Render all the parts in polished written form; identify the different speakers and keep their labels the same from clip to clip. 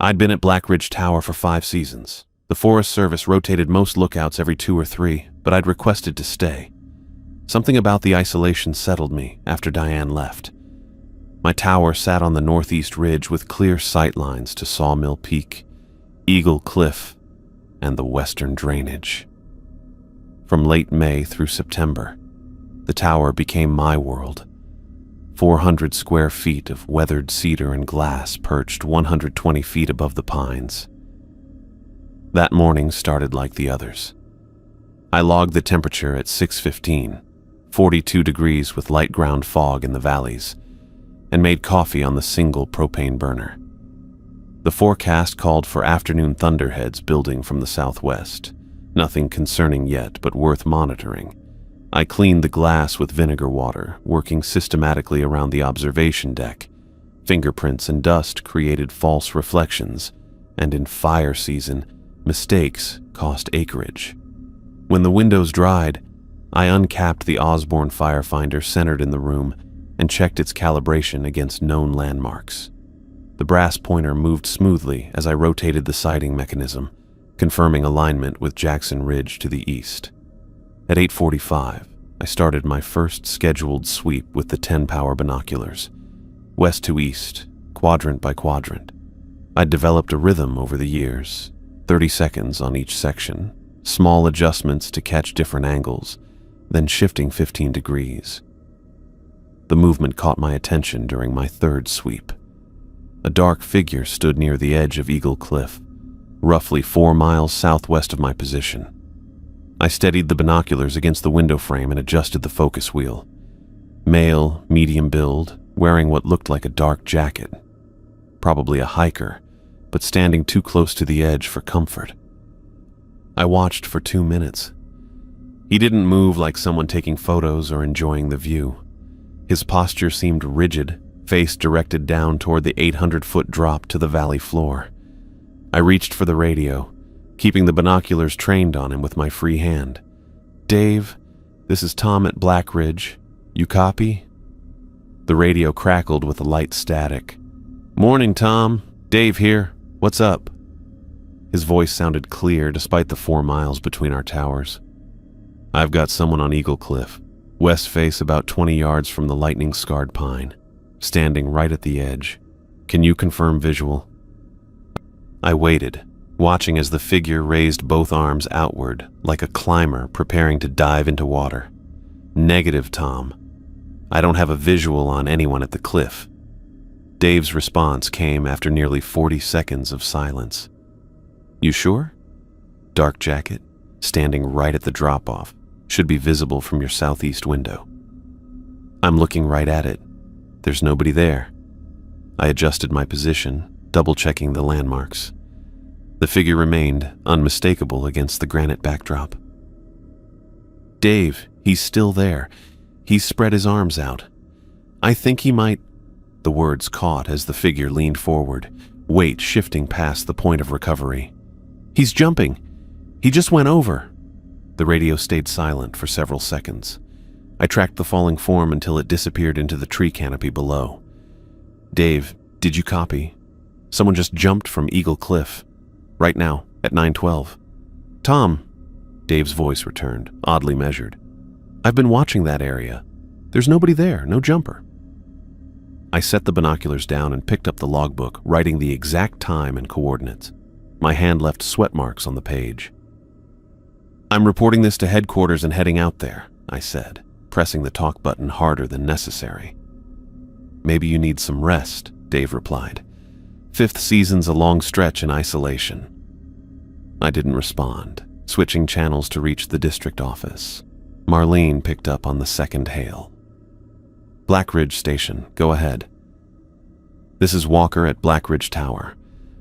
Speaker 1: I'd been at Black Ridge Tower for 5 seasons. The Forest Service rotated most lookouts every 2 or 3, but I'd requested to stay. Something about the isolation settled me after Diane left. My tower sat on the northeast ridge with clear sight lines to Sawmill Peak, Eagle Cliff, and the western drainage. From late May through September, the tower became my world. 400 square feet of weathered cedar and glass perched 120 feet above the pines. That morning started like the others. I logged the temperature at 6:15, 42 degrees with light ground fog in the valleys, and made coffee on the single propane burner. The forecast called for afternoon thunderheads building from the southwest. Nothing concerning yet, but worth monitoring. I cleaned the glass with vinegar water, working systematically around the observation deck. Fingerprints and dust created false reflections, and in fire season, mistakes cost acreage. When the windows dried, I uncapped the Osborne Firefinder centered in the room and checked its calibration against known landmarks. The brass pointer moved smoothly as I rotated the sighting mechanism, confirming alignment with Jackson Ridge to the east. At 8:45, I started my first scheduled sweep with the 10-power binoculars, west to east, quadrant by quadrant. I'd developed a rhythm over the years, 30 seconds on each section, small adjustments to catch different angles, then shifting 15 degrees. The movement caught my attention during my third sweep. A dark figure stood near the edge of Eagle Cliff, roughly 4 miles southwest of my position. I steadied the binoculars against the window frame and adjusted the focus wheel. Male, medium build, wearing what looked like a dark jacket. Probably a hiker, but standing too close to the edge for comfort. I watched for 2 minutes. He didn't move like someone taking photos or enjoying the view. His posture seemed rigid, face directed down toward the 800-foot drop to the valley floor. I reached for the radio, keeping the binoculars trained on him with my free hand. "Dave, this is Tom at Black Ridge. You copy?" The radio crackled with a light static. "Morning, Tom. Dave here. What's up?" His voice sounded clear despite the 4 miles between our towers. "I've got someone on Eagle Cliff, west face about 20 yards from the lightning-scarred pine, standing right at the edge. Can you confirm visual?" I waited, watching as the figure raised both arms outward, like a climber preparing to dive into water. "Negative, Tom. I don't have a visual on anyone at the cliff." Dave's response came after nearly 40 seconds of silence. "You sure? Dark jacket, standing right at the drop-off, should be visible from your southeast window." "I'm looking right at it. There's nobody there." I adjusted my position, double-checking the landmarks. The figure remained unmistakable against the granite backdrop. "Dave, he's still there. He's spread his arms out. I think he might—" The words caught as the figure leaned forward, weight shifting past the point of recovery. "He's jumping. He just went over." The radio stayed silent for several seconds. I tracked the falling form until it disappeared into the tree canopy below. "Dave, did you copy? Someone just jumped from Eagle Cliff. Right now, at 9:12. "Tom," Dave's voice returned, oddly measured. "I've been watching that area. There's nobody there, no jumper." I set the binoculars down and picked up the logbook, writing the exact time and coordinates. My hand left sweat marks on the page. "I'm reporting this to headquarters and heading out there," I said, pressing the talk button harder than necessary. "Maybe you need some rest," Dave replied. "5th season's a long stretch in isolation." I didn't respond, switching channels to reach the district office. Marlene picked up on the second hail. "Black Ridge Station, go ahead." "This is Walker at Black Ridge Tower.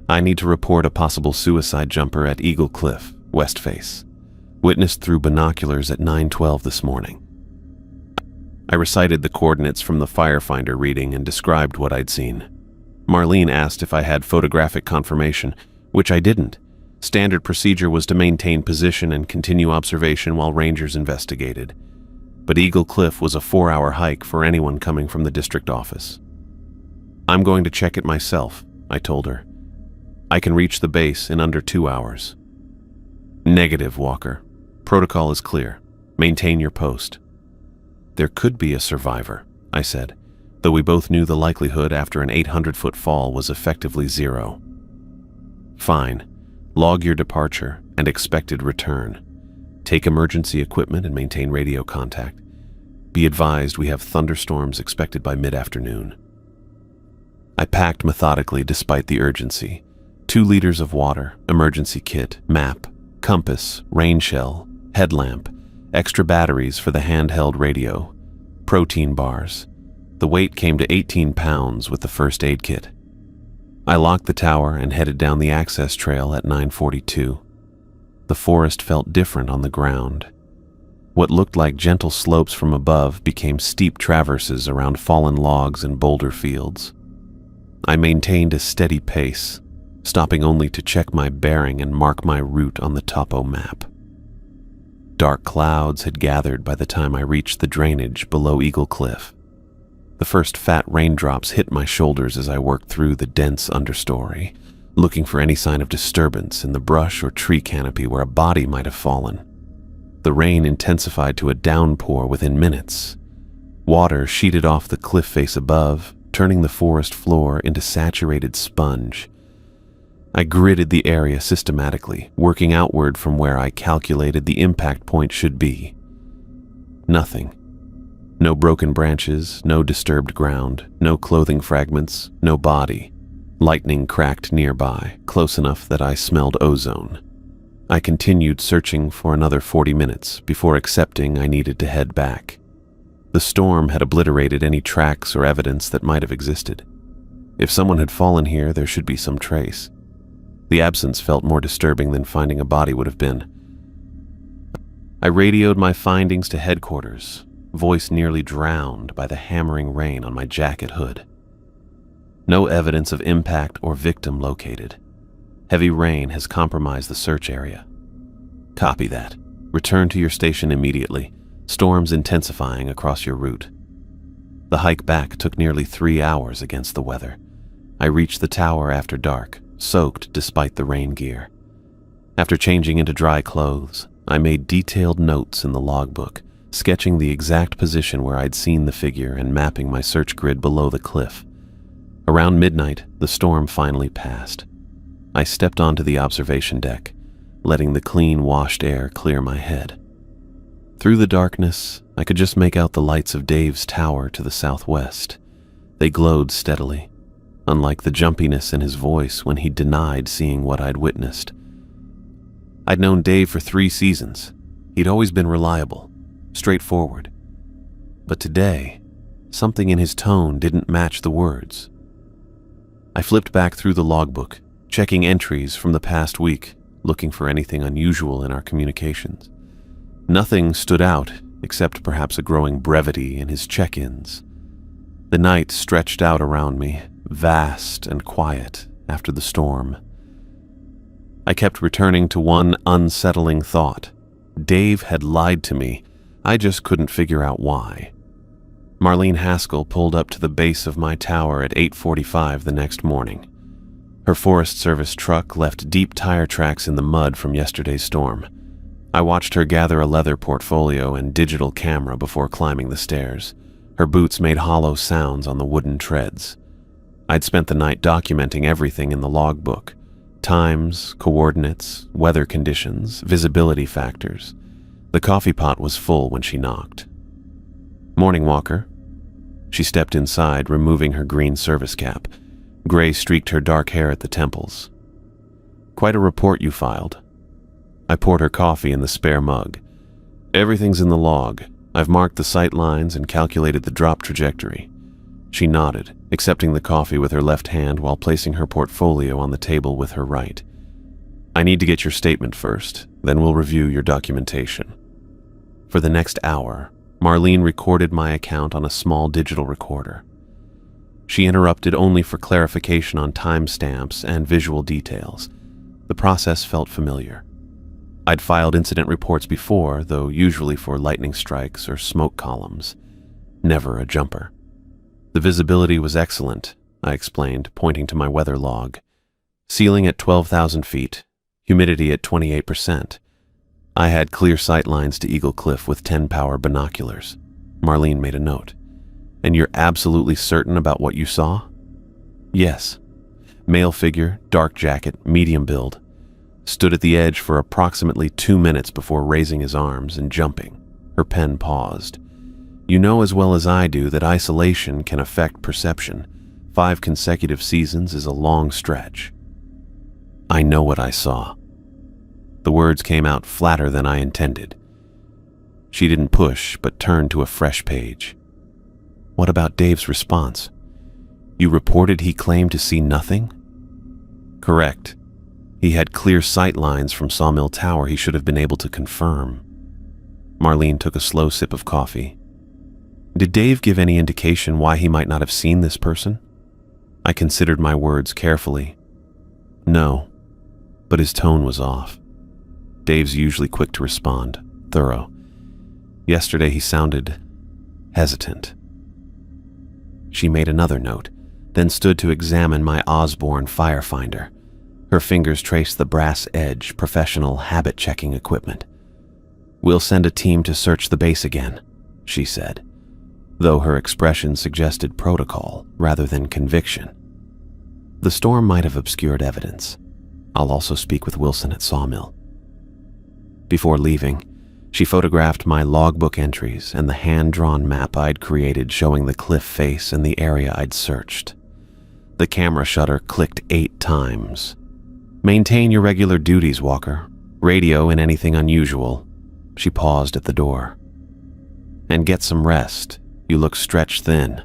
Speaker 1: I need to report a possible suicide jumper at Eagle Cliff, west face. Witnessed through binoculars at 9:12 this morning." I recited the coordinates from the Firefinder reading and described what I'd seen. Marlene asked if I had photographic confirmation, which I didn't. Standard procedure was to maintain position and continue observation while rangers investigated. But Eagle Cliff was a 4-hour hike for anyone coming from the district office. "I'm going to check it myself," I told her. I can reach the base in under 2 hours. Negative, Walker. Protocol is clear. Maintain your post. There could be a survivor, I said, though we both knew the likelihood after an 800-foot fall was effectively zero. Fine. Log your departure and expected return. Take emergency equipment and maintain radio contact. Be advised we have thunderstorms expected by mid-afternoon. I packed methodically despite the urgency. 2 liters of water, emergency kit, map, compass, rain shell, headlamp, extra batteries for the handheld radio, protein bars. The weight came to 18 pounds with the first aid kit. I locked the tower and headed down the access trail at 9:42. The forest felt different on the ground. What looked like gentle slopes from above became steep traverses around fallen logs and boulder fields. I maintained a steady pace, stopping only to check my bearing and mark my route on the topo map. Dark clouds had gathered by the time I reached the drainage below Eagle Cliff. The first fat raindrops hit my shoulders as I worked through the dense understory, looking for any sign of disturbance in the brush or tree canopy where a body might have fallen. The rain intensified to a downpour within minutes. Water sheeted off the cliff face above, turning the forest floor into saturated sponge. I gridded the area systematically, working outward from where I calculated the impact point should be. Nothing. No broken branches, no disturbed ground, no clothing fragments, no body. Lightning cracked nearby, close enough that I smelled ozone. I continued searching for another 40 minutes before accepting I needed to head back. The storm had obliterated any tracks or evidence that might have existed. If someone had fallen here, there should be some trace. The absence felt more disturbing than finding a body would have been. I radioed my findings to headquarters, voice nearly drowned by the hammering rain on my jacket hood. No evidence of impact or victim located. Heavy rain has compromised the search area. Copy that. Return to your station immediately. Storms intensifying across your route. The hike back took nearly 3 hours against the weather. I reached the tower after dark, soaked despite the rain gear. After changing into dry clothes, I made detailed notes in the logbook, sketching the exact position where I'd seen the figure and mapping my search grid below the cliff. Around midnight, the storm finally passed. I stepped onto the observation deck, letting the clean, washed air clear my head. Through the darkness, I could just make out the lights of Dave's tower to the southwest. They glowed steadily, unlike the jumpiness in his voice when he denied seeing what I'd witnessed. I'd known Dave for 3 seasons. He'd always been reliable, straightforward. But today, something in his tone didn't match the words. I flipped back through the logbook, checking entries from the past week, looking for anything unusual in our communications. Nothing stood out, except perhaps a growing brevity in his check-ins. The night stretched out around me, vast and quiet after the storm. I kept returning to one unsettling thought. Dave had lied to me. I just couldn't figure out why. Marlene Haskell pulled up to the base of my tower at 8:45 the next morning. Her Forest Service truck left deep tire tracks in the mud from yesterday's storm. I watched her gather a leather portfolio and digital camera before climbing the stairs. Her boots made hollow sounds on the wooden treads. I'd spent the night documenting everything in the logbook: times, coordinates, weather conditions, visibility factors. The coffee pot was full when she knocked. "Morning, Walker." She stepped inside, removing her green service cap. Gray streaked her dark hair at the temples. "Quite a report you filed." I poured her coffee in the spare mug. "Everything's in the log. I've marked the sight lines and calculated the drop trajectory." She nodded, accepting the coffee with her left hand while placing her portfolio on the table with her right. "I need to get your statement first, then we'll review your documentation." For the next hour, Marlene recorded my account on a small digital recorder. She interrupted only for clarification on timestamps and visual details. The process felt familiar. I'd filed incident reports before, though usually for lightning strikes or smoke columns. Never a jumper. The visibility was excellent, I explained, pointing to my weather log. Ceiling at 12,000 feet, humidity at 28%. I had clear sight lines to Eagle Cliff with 10-power binoculars. Marlene made a note. And you're absolutely certain about what you saw? Yes. Male figure, dark jacket, medium build. Stood at the edge for approximately 2 minutes before raising his arms and jumping. Her pen paused. You know as well as I do that isolation can affect perception. 5 consecutive seasons is a long stretch. I know what I saw. The words came out flatter than I intended. She didn't push, but turned to a fresh page. What about Dave's response? You reported he claimed to see nothing? Correct. He had clear sight lines from Sawmill Tower he should have been able to confirm. Marlene took a slow sip of coffee. Did Dave give any indication why he might not have seen this person? I considered my words carefully. No, but his tone was off. Dave's usually quick to respond, thorough. Yesterday he sounded hesitant. She made another note, then stood to examine my Osborne Firefinder. Her fingers traced the brass edge, professional habit-checking equipment. We'll send a team to search the base again, she said, though her expression suggested protocol rather than conviction. The storm might have obscured evidence. I'll also speak with Wilson at Sawmill. Before leaving, she photographed my logbook entries and the hand-drawn map I'd created showing the cliff face and the area I'd searched. The camera shutter clicked 8 times. Maintain your regular duties, Walker. Radio in anything unusual. She paused at the door. And get some rest. You look stretched thin.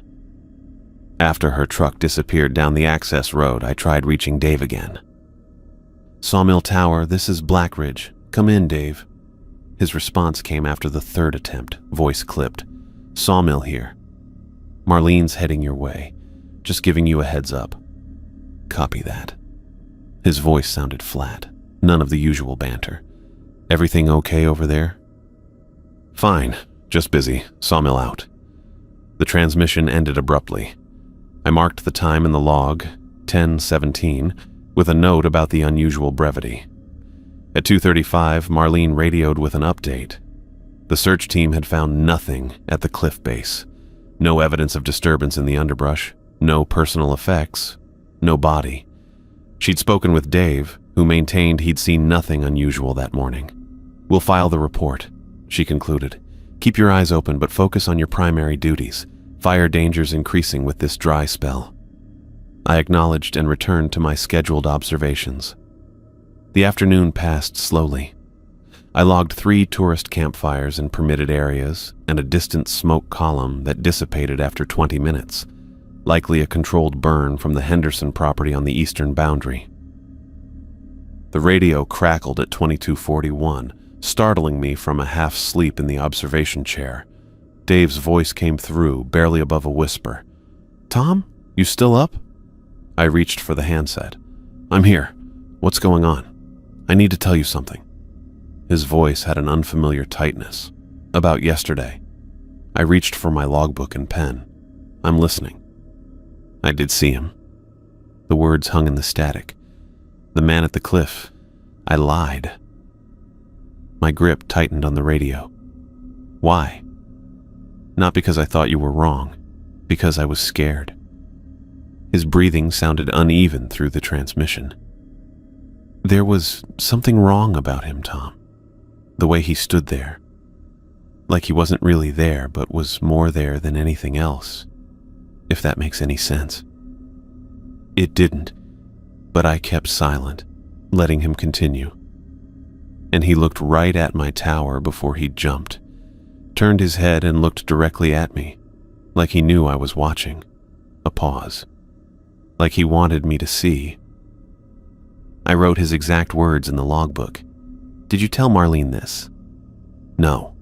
Speaker 1: After her truck disappeared down the access road, I tried reaching Dave again. Sawmill Tower, this is Blackridge. Come in, Dave. His response came after the 3rd attempt, voice clipped. Sawmill here. Marlene's heading your way. Just giving you a heads up. Copy that. His voice sounded flat, none of the usual banter. Everything okay over there? Fine, just busy. Sawmill out. The transmission ended abruptly. I marked the time in the log, 10:17, with a note about the unusual brevity. At 2:35, Marlene radioed with an update. The search team had found nothing at the cliff base. No evidence of disturbance in the underbrush, no personal effects, no body. She'd spoken with Dave, who maintained he'd seen nothing unusual that morning. We'll file the report, she concluded. Keep your eyes open, but focus on your primary duties. Fire danger's increasing with this dry spell. I acknowledged and returned to my scheduled observations. The afternoon passed slowly. I logged 3 tourist campfires in permitted areas and a distant smoke column that dissipated after 20 minutes, likely a controlled burn from the Henderson property on the eastern boundary. The radio crackled at 22:41, startling me from a half-sleep in the observation chair. Dave's voice came through, barely above a whisper. Tom, you still up? I reached for the handset. I'm here. What's going on? I need to tell you something. His voice had an unfamiliar tightness. About yesterday. I reached for my logbook and pen. I'm listening. I did see him. The words hung in the static. The man at the cliff. I lied. My grip tightened on the radio. Why? Not because I thought you were wrong, because I was scared. His breathing sounded uneven through the transmission. There was something wrong about him, Tom. The way he stood there. Like he wasn't really there, but was more there than anything else. If that makes any sense. It didn't, but I kept silent, letting him continue. And he looked right at my tower before he jumped, turned his head and looked directly at me, like he knew I was watching. A pause. Like he wanted me to see. I wrote his exact words in the logbook. Did you tell Marlene this? No.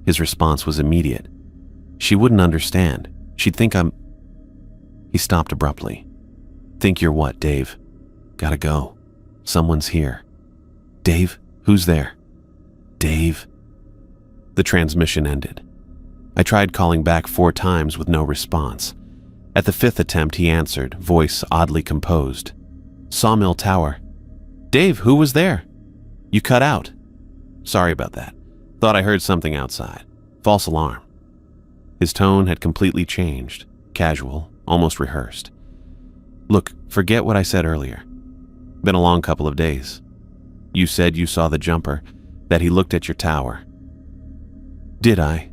Speaker 1: His response was immediate. She wouldn't understand. She'd think I'm... He stopped abruptly. Think you're what, Dave? Gotta go. Someone's here. Dave? Who's there? Dave? The transmission ended. I tried calling back 4 times with no response. At the 5th attempt, he answered, voice oddly composed. Sawmill Tower. Dave, who was there? You cut out. Sorry about that. Thought I heard something outside. False alarm. His tone had completely changed. Casual, almost rehearsed. Look, forget what I said earlier. Been a long couple of days. You said you saw the jumper, that he looked at your tower. Did I?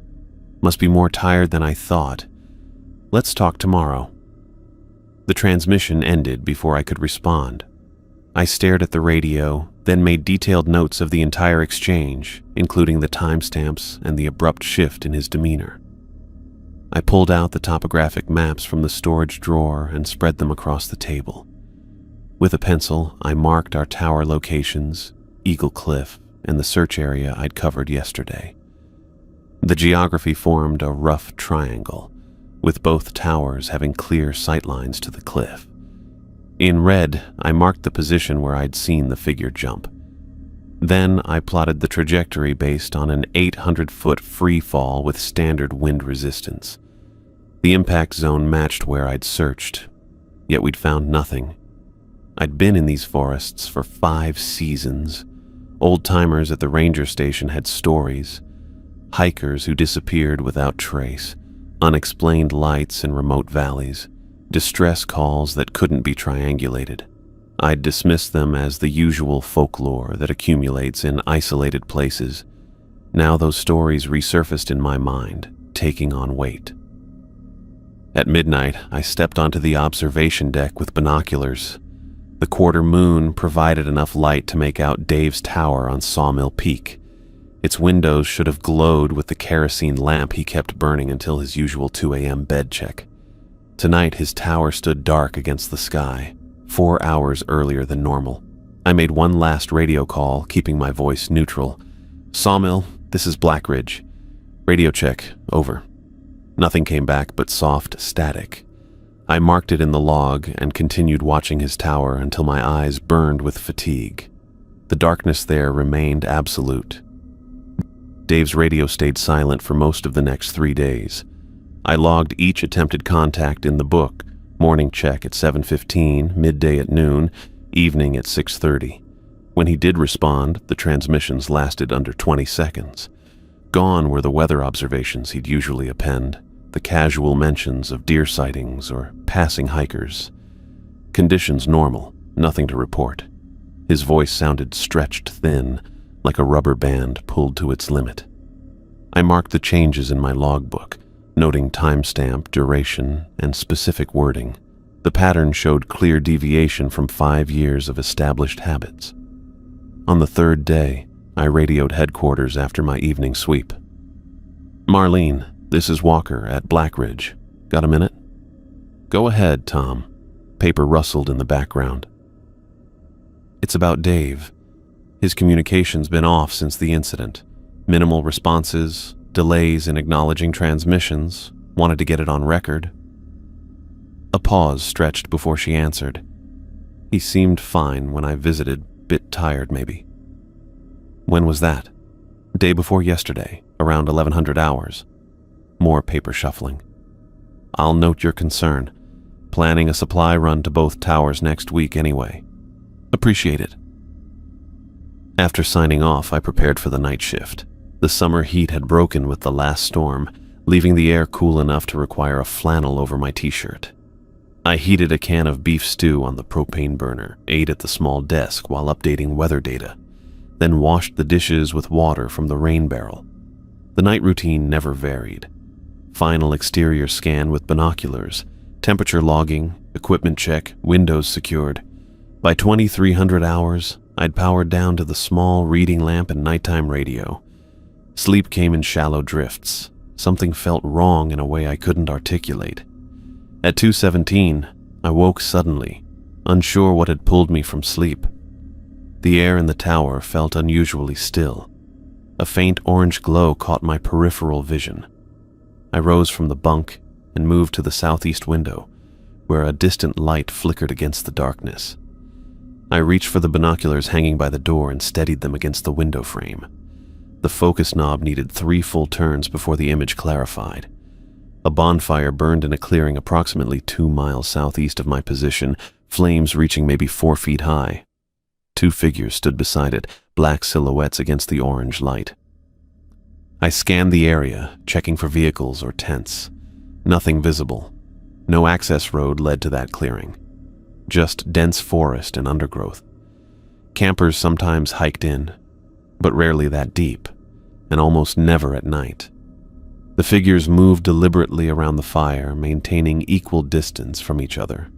Speaker 1: Must be more tired than I thought. Let's talk tomorrow. The transmission ended before I could respond. I stared at the radio, then made detailed notes of the entire exchange, including the timestamps and the abrupt shift in his demeanor. I pulled out the topographic maps from the storage drawer and spread them across the table. With a pencil, I marked our tower locations, Eagle Cliff, and the search area I'd covered yesterday. The geography formed a rough triangle, with both towers having clear sightlines to the cliff. In red, I marked the position where I'd seen the figure jump. Then I plotted the trajectory based on an 800-foot free fall with standard wind resistance. The impact zone matched where I'd searched, yet we'd found nothing. I'd been in these forests for 5 seasons. Old-timers at the ranger station had stories. Hikers who disappeared without trace. Unexplained lights in remote valleys. Distress calls that couldn't be triangulated. I'd dismissed them as the usual folklore that accumulates in isolated places. Now those stories resurfaced in my mind, taking on weight. At midnight, I stepped onto the observation deck with binoculars. The quarter moon provided enough light to make out Dave's tower on Sawmill Peak. Its windows should have glowed with the kerosene lamp he kept burning until his usual 2 a.m. bed check. Tonight, his tower stood dark against the sky, 4 hours earlier than normal. I made one last radio call, keeping my voice neutral. Sawmill, this is Blackridge. Radio check, over. Nothing came back but soft static. I marked it in the log and continued watching his tower until my eyes burned with fatigue. The darkness there remained absolute. Dave's radio stayed silent for most of the next 3 days. I logged each attempted contact in the book, morning check at 7:15, midday at noon, evening at 6:30. When he did respond, the transmissions lasted under 20 seconds. Gone were the weather observations he'd usually append, the casual mentions of deer sightings or passing hikers. Conditions normal, nothing to report. His voice sounded stretched thin, like a rubber band pulled to its limit. I marked the changes in my logbook, noting timestamp, duration, and specific wording. The pattern showed clear deviation from 5 years of established habits. On the 3rd day, I radioed headquarters after my evening sweep. Marlene, this is Walker at Blackridge. Got a minute? Go ahead, Tom. Paper rustled in the background. It's about Dave. His communication's been off since the incident. Minimal responses, delays in acknowledging transmissions, wanted to get it on record. A pause stretched before she answered. He seemed fine when I visited, bit tired maybe. When was that? Day before yesterday, around 1100 hours. More paper shuffling. I'll note your concern. Planning a supply run to both towers next week anyway. Appreciate it. After signing off, I prepared for the night shift. The summer heat had broken with the last storm, leaving the air cool enough to require a flannel over my t-shirt. I heated a can of beef stew on the propane burner, ate at the small desk while updating weather data, then washed the dishes with water from the rain barrel. The night routine never varied. Final exterior scan with binoculars, temperature logging, equipment check, windows secured. By 2300 hours, I'd powered down to the small reading lamp and nighttime radio. Sleep came in shallow drifts. Something felt wrong in a way I couldn't articulate. At 2:17, I woke suddenly, unsure what had pulled me from sleep. The air in the tower felt unusually still. A faint orange glow caught my peripheral vision. I rose from the bunk and moved to the southeast window, where a distant light flickered against the darkness. I reached for the binoculars hanging by the door and steadied them against the window frame. The focus knob needed 3 full turns before the image clarified. A bonfire burned in a clearing approximately 2 miles southeast of my position, flames reaching maybe 4 feet high. 2 figures stood beside it, black silhouettes against the orange light. I scanned the area, checking for vehicles or tents. Nothing visible. No access road led to that clearing. Just dense forest and undergrowth. Campers sometimes hiked in, but rarely that deep, and almost never at night. The figures moved deliberately around the fire, maintaining equal distance from each other.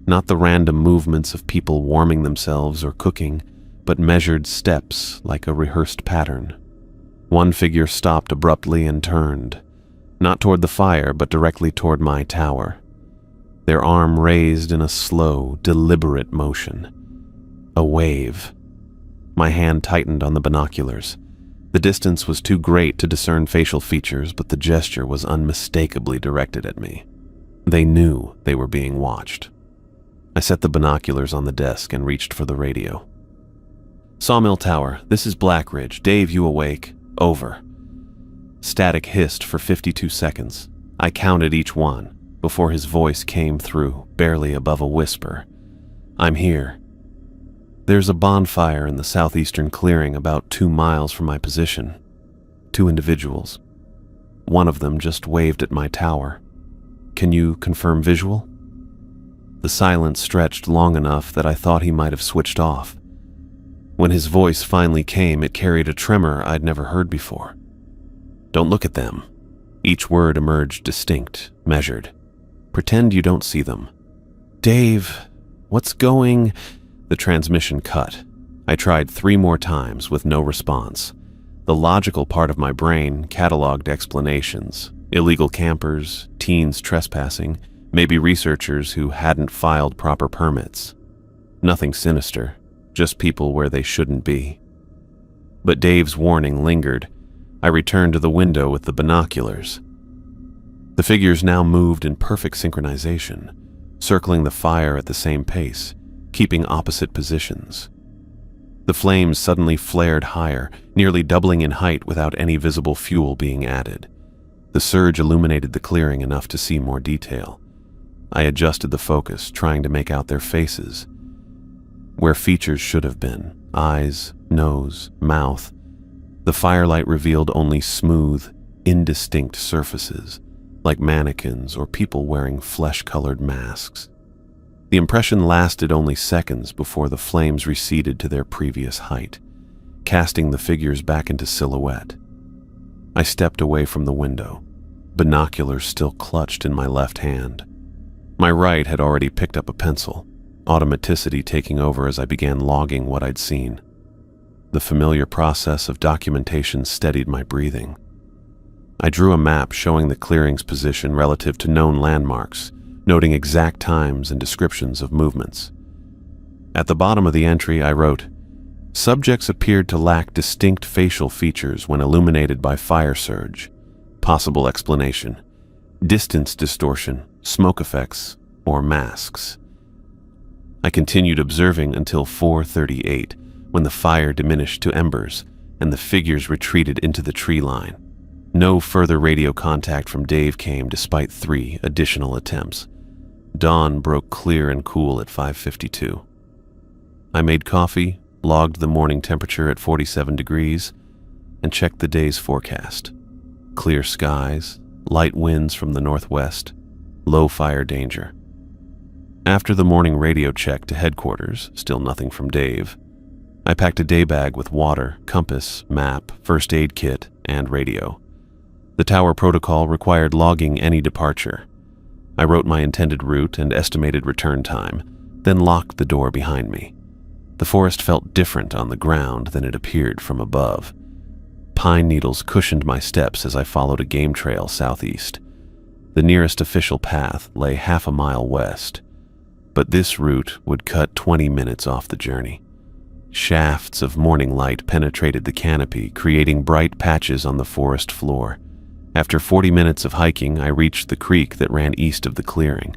Speaker 1: Not the random movements of people warming themselves or cooking, but measured steps like a rehearsed pattern. One figure stopped abruptly and turned, not toward the fire, but directly toward my tower. Their arm raised in a slow, deliberate motion. A wave. My hand tightened on the binoculars. The distance was too great to discern facial features, but the gesture was unmistakably directed at me. They knew they were being watched. I set the binoculars on the desk and reached for the radio. "Sawmill Tower, this is Black Ridge. Dave, you awake? Over." Static hissed for 52 seconds. I counted each one before his voice came through, barely above a whisper. "I'm here. There's a bonfire in the southeastern clearing about 2 miles from my position. 2 individuals. One of them just waved at my tower. Can you confirm visual?" The silence stretched long enough that I thought he might have switched off. When his voice finally came, it carried a tremor I'd never heard before. "Don't look at them." Each word emerged distinct, measured. "Pretend you don't see them." "Dave, what's going—" The transmission cut. I tried 3 more times with no response. The logical part of my brain cataloged explanations. Illegal campers, teens trespassing, maybe researchers who hadn't filed proper permits. Nothing sinister, just people where they shouldn't be. But Dave's warning lingered. I returned to the window with the binoculars. The figures now moved in perfect synchronization, circling the fire at the same pace, keeping opposite positions. The flames suddenly flared higher, nearly doubling in height without any visible fuel being added. The surge illuminated the clearing enough to see more detail. I adjusted the focus, trying to make out their faces. Where features should have been, eyes, nose, mouth, the firelight revealed only smooth, indistinct surfaces, like mannequins or people wearing flesh-colored masks. The impression lasted only seconds before the flames receded to their previous height, casting the figures back into silhouette. I stepped away from the window, binoculars still clutched in my left hand. My right had already picked up a pencil, automaticity taking over as I began logging what I'd seen. The familiar process of documentation steadied my breathing. I drew a map showing the clearing's position relative to known landmarks, noting exact times and descriptions of movements. At the bottom of the entry, I wrote, "Subjects appeared to lack distinct facial features when illuminated by fire surge. Possible explanation: distance distortion, smoke effects, or masks." I continued observing until 4:38, when the fire diminished to embers and the figures retreated into the tree line. No further radio contact from Dave came despite 3 additional attempts. Dawn broke clear and cool at 5:52. I made coffee, logged the morning temperature at 47 degrees, and checked the day's forecast. Clear skies, light winds from the northwest, low fire danger. After the morning radio check to headquarters, still nothing from Dave, I packed a day bag with water, compass, map, first aid kit, and radio. The tower protocol required logging any departure. I wrote my intended route and estimated return time, then locked the door behind me. The forest felt different on the ground than it appeared from above. Pine needles cushioned my steps as I followed a game trail southeast. The nearest official path lay half a mile west, but this route would cut 20 minutes off the journey. Shafts of morning light penetrated the canopy, creating bright patches on the forest floor. After 40 minutes of hiking, I reached the creek that ran east of the clearing.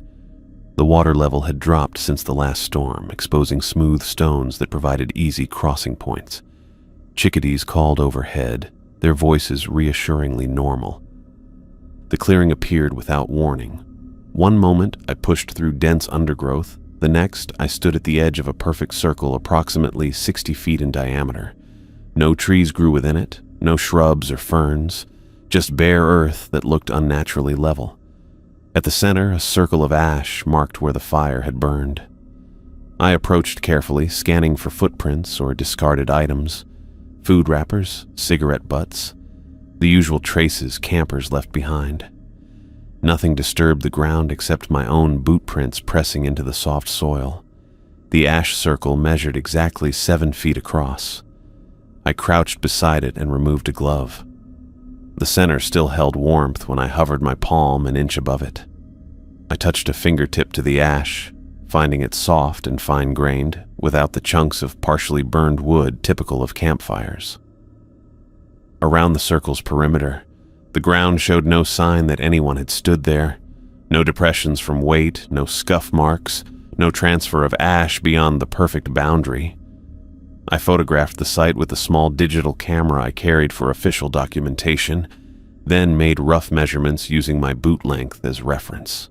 Speaker 1: The water level had dropped since the last storm, exposing smooth stones that provided easy crossing points. Chickadees called overhead, their voices reassuringly normal. The clearing appeared without warning. One moment, I pushed through dense undergrowth, The next, I stood at the edge of a perfect circle approximately 60 feet in diameter. No trees grew within it, no shrubs or ferns, just bare earth that looked unnaturally level. At the center, a circle of ash marked where the fire had burned. I approached carefully, scanning for footprints or discarded items, food wrappers, cigarette butts, the usual traces campers left behind. Nothing disturbed the ground except my own boot prints pressing into the soft soil. The ash circle measured exactly 7 feet across. I crouched beside it and removed a glove. The center still held warmth when I hovered my palm an inch above it. I touched a fingertip to the ash, finding it soft and fine-grained, without the chunks of partially burned wood typical of campfires. Around the circle's perimeter, the ground showed no sign that anyone had stood there. No depressions from weight, no scuff marks, no transfer of ash beyond the perfect boundary. I photographed the site with a small digital camera I carried for official documentation, then made rough measurements using my boot length as reference.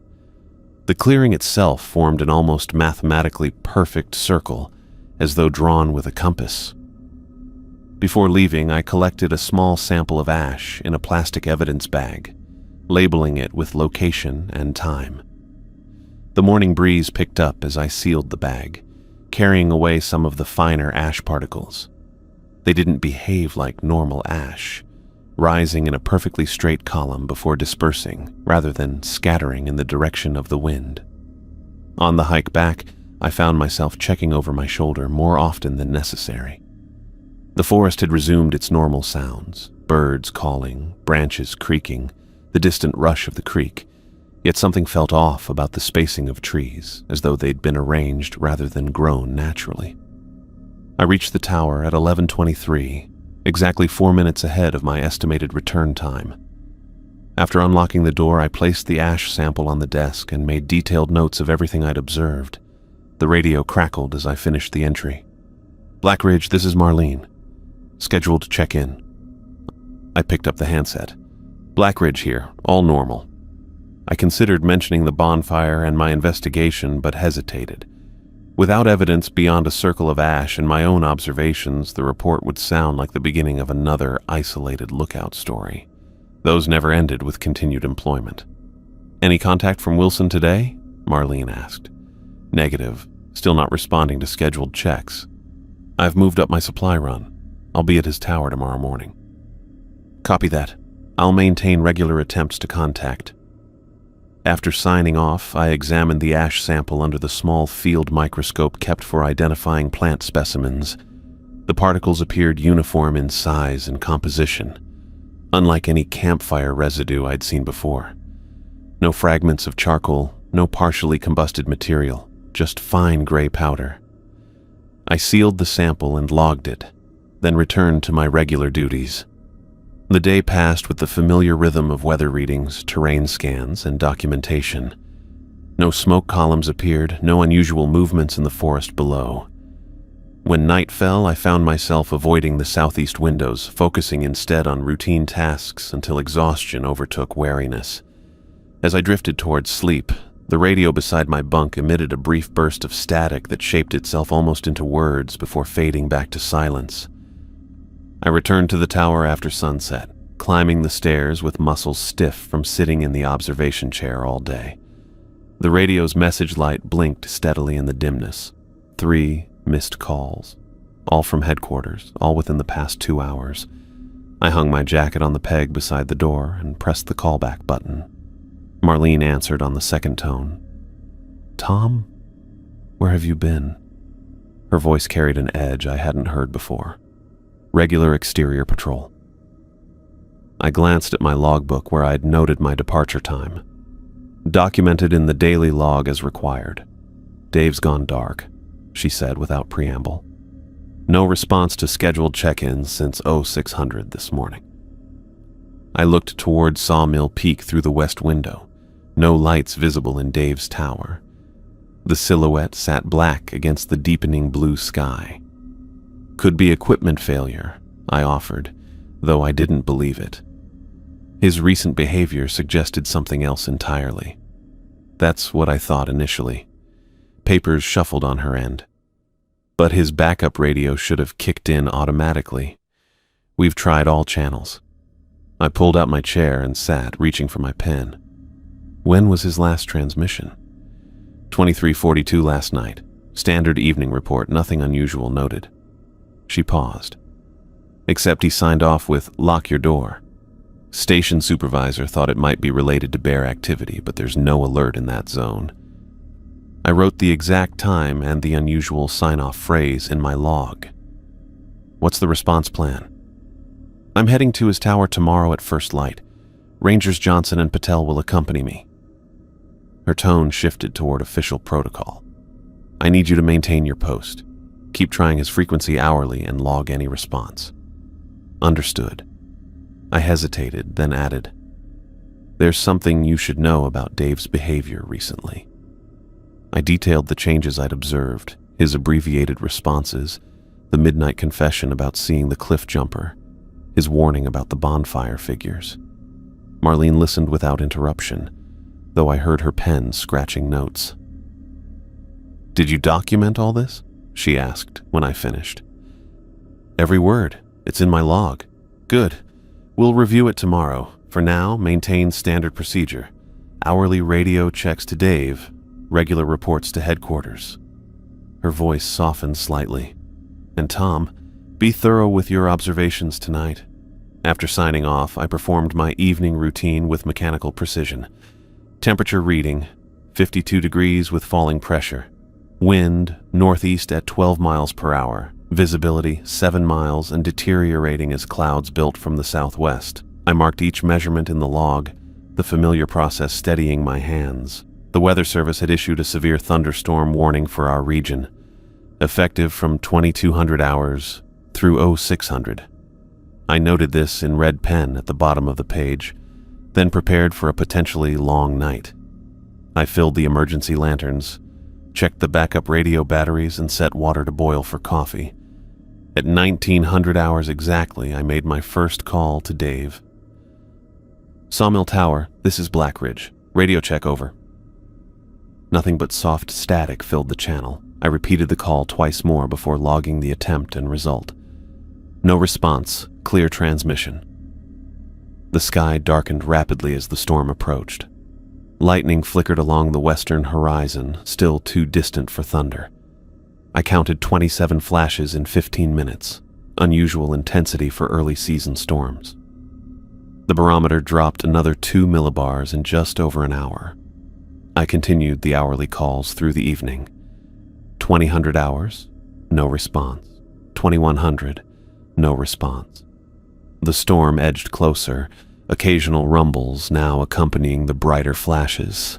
Speaker 1: The clearing itself formed an almost mathematically perfect circle, as though drawn with a compass. Before leaving, I collected a small sample of ash in a plastic evidence bag, labeling it with location and time. The morning breeze picked up as I sealed the bag, carrying away some of the finer ash particles. They didn't behave like normal ash, rising in a perfectly straight column before dispersing rather than scattering in the direction of the wind. On the hike back, I found myself checking over my shoulder more often than necessary. The forest had resumed its normal sounds, birds calling, branches creaking, the distant rush of the creek, yet something felt off about the spacing of trees, as though they'd been arranged rather than grown naturally. I reached the tower at 11:23, exactly 4 minutes ahead of my estimated return time. After unlocking the door, I placed the ash sample on the desk and made detailed notes of everything I'd observed. The radio crackled as I finished the entry. "Blackridge, this is Marlene. Scheduled to check in." I picked up the handset. "Blackridge here, all normal." I considered mentioning the bonfire and my investigation, but hesitated. Without evidence beyond a circle of ash and my own observations, the report would sound like the beginning of another isolated lookout story. Those never ended with continued employment. "Any contact from Wilson today?" Marlene asked. "Negative. Still not responding to scheduled checks. I've moved up my supply run. I'll be at his tower tomorrow morning." "Copy that. I'll maintain regular attempts to contact." After signing off, I examined the ash sample under the small field microscope kept for identifying plant specimens. The particles appeared uniform in size and composition, unlike any campfire residue I'd seen before. No fragments of charcoal, no partially combusted material, just fine gray powder. I sealed the sample and logged it, then returned to my regular duties. The day passed with the familiar rhythm of weather readings, terrain scans, and documentation. No smoke columns appeared, no unusual movements in the forest below. When night fell, I found myself avoiding the southeast windows, focusing instead on routine tasks until exhaustion overtook wariness. As I drifted towards sleep, the radio beside my bunk emitted a brief burst of static that shaped itself almost into words before fading back to silence. I returned to the tower after sunset, climbing the stairs with muscles stiff from sitting in the observation chair all day. The radio's message light blinked steadily in the dimness. 3 missed calls, all from headquarters, all within the past 2 hours. I hung my jacket on the peg beside the door and pressed the callback button. Marlene answered on the second tone. "Tom, where have you been?" Her voice carried an edge I hadn't heard before. "Regular exterior patrol." I glanced at my logbook where I'd noted my departure time. Documented in the daily log as required. "Dave's gone dark," she said without preamble. No response to scheduled check-ins since 0600 this morning. I looked toward Sawmill Peak through the west window. No lights visible in Dave's tower. The silhouette sat black against the deepening blue sky. "Could be equipment failure," I offered, though I didn't believe it. His recent behavior suggested something else entirely. That's what I thought initially. Papers shuffled on her end. But his backup radio should have kicked in automatically. We've tried all channels. I pulled out my chair and sat, reaching for my pen. When was his last transmission? 23:42 last night. Standard evening report, nothing unusual noted. She paused. Except he signed off with, "Lock your door." Station supervisor thought it might be related to bear activity, but there's no alert in that zone. I wrote the exact time and the unusual sign-off phrase in my log. What's the response plan? I'm heading to his tower tomorrow at first light. Rangers Johnson and Patel will accompany me. Her tone shifted toward official protocol. I need you to maintain your post. Keep trying his frequency hourly and log any response. Understood. I hesitated, then added, There's something you should know about Dave's behavior recently. I detailed the changes I'd observed, his abbreviated responses, the midnight confession about seeing the cliff jumper, his warning about the bonfire figures. Marlene listened without interruption, though I heard her pen scratching notes. Did you document all this? She asked when I finished. Every word. It's in my log. Good. We'll review it tomorrow. For now, maintain standard procedure. Hourly radio checks to Dave, regular reports to headquarters. Her voice softened slightly. And Tom, be thorough with your observations tonight. After signing off, I performed my evening routine with mechanical precision. Temperature reading, 52 degrees with falling pressure. Wind, northeast at 12 miles per hour. Visibility, 7 miles and deteriorating as clouds built from the southwest. I marked each measurement in the log, the familiar process steadying my hands. The Weather Service had issued a severe thunderstorm warning for our region, effective from 2200 hours through 0600. I noted this in red pen at the bottom of the page, then prepared for a potentially long night. I filled the emergency lanterns, checked the backup radio batteries, and set water to boil for coffee. At 1900 hours exactly, I made my first call to Dave. Sawmill Tower, this is Blackridge. Radio check over. Nothing but soft static filled the channel. I repeated the call twice more before logging the attempt and result. No response, clear transmission. The sky darkened rapidly as the storm approached. Lightning flickered along the western horizon, still too distant for thunder. I counted 27 flashes in 15 minutes, unusual intensity for early season storms. The barometer dropped another 2 millibars in just over an hour. I continued the hourly calls through the evening. 2000 hours, no response. 2100, no response. The storm edged closer, occasional rumbles now accompanying the brighter flashes.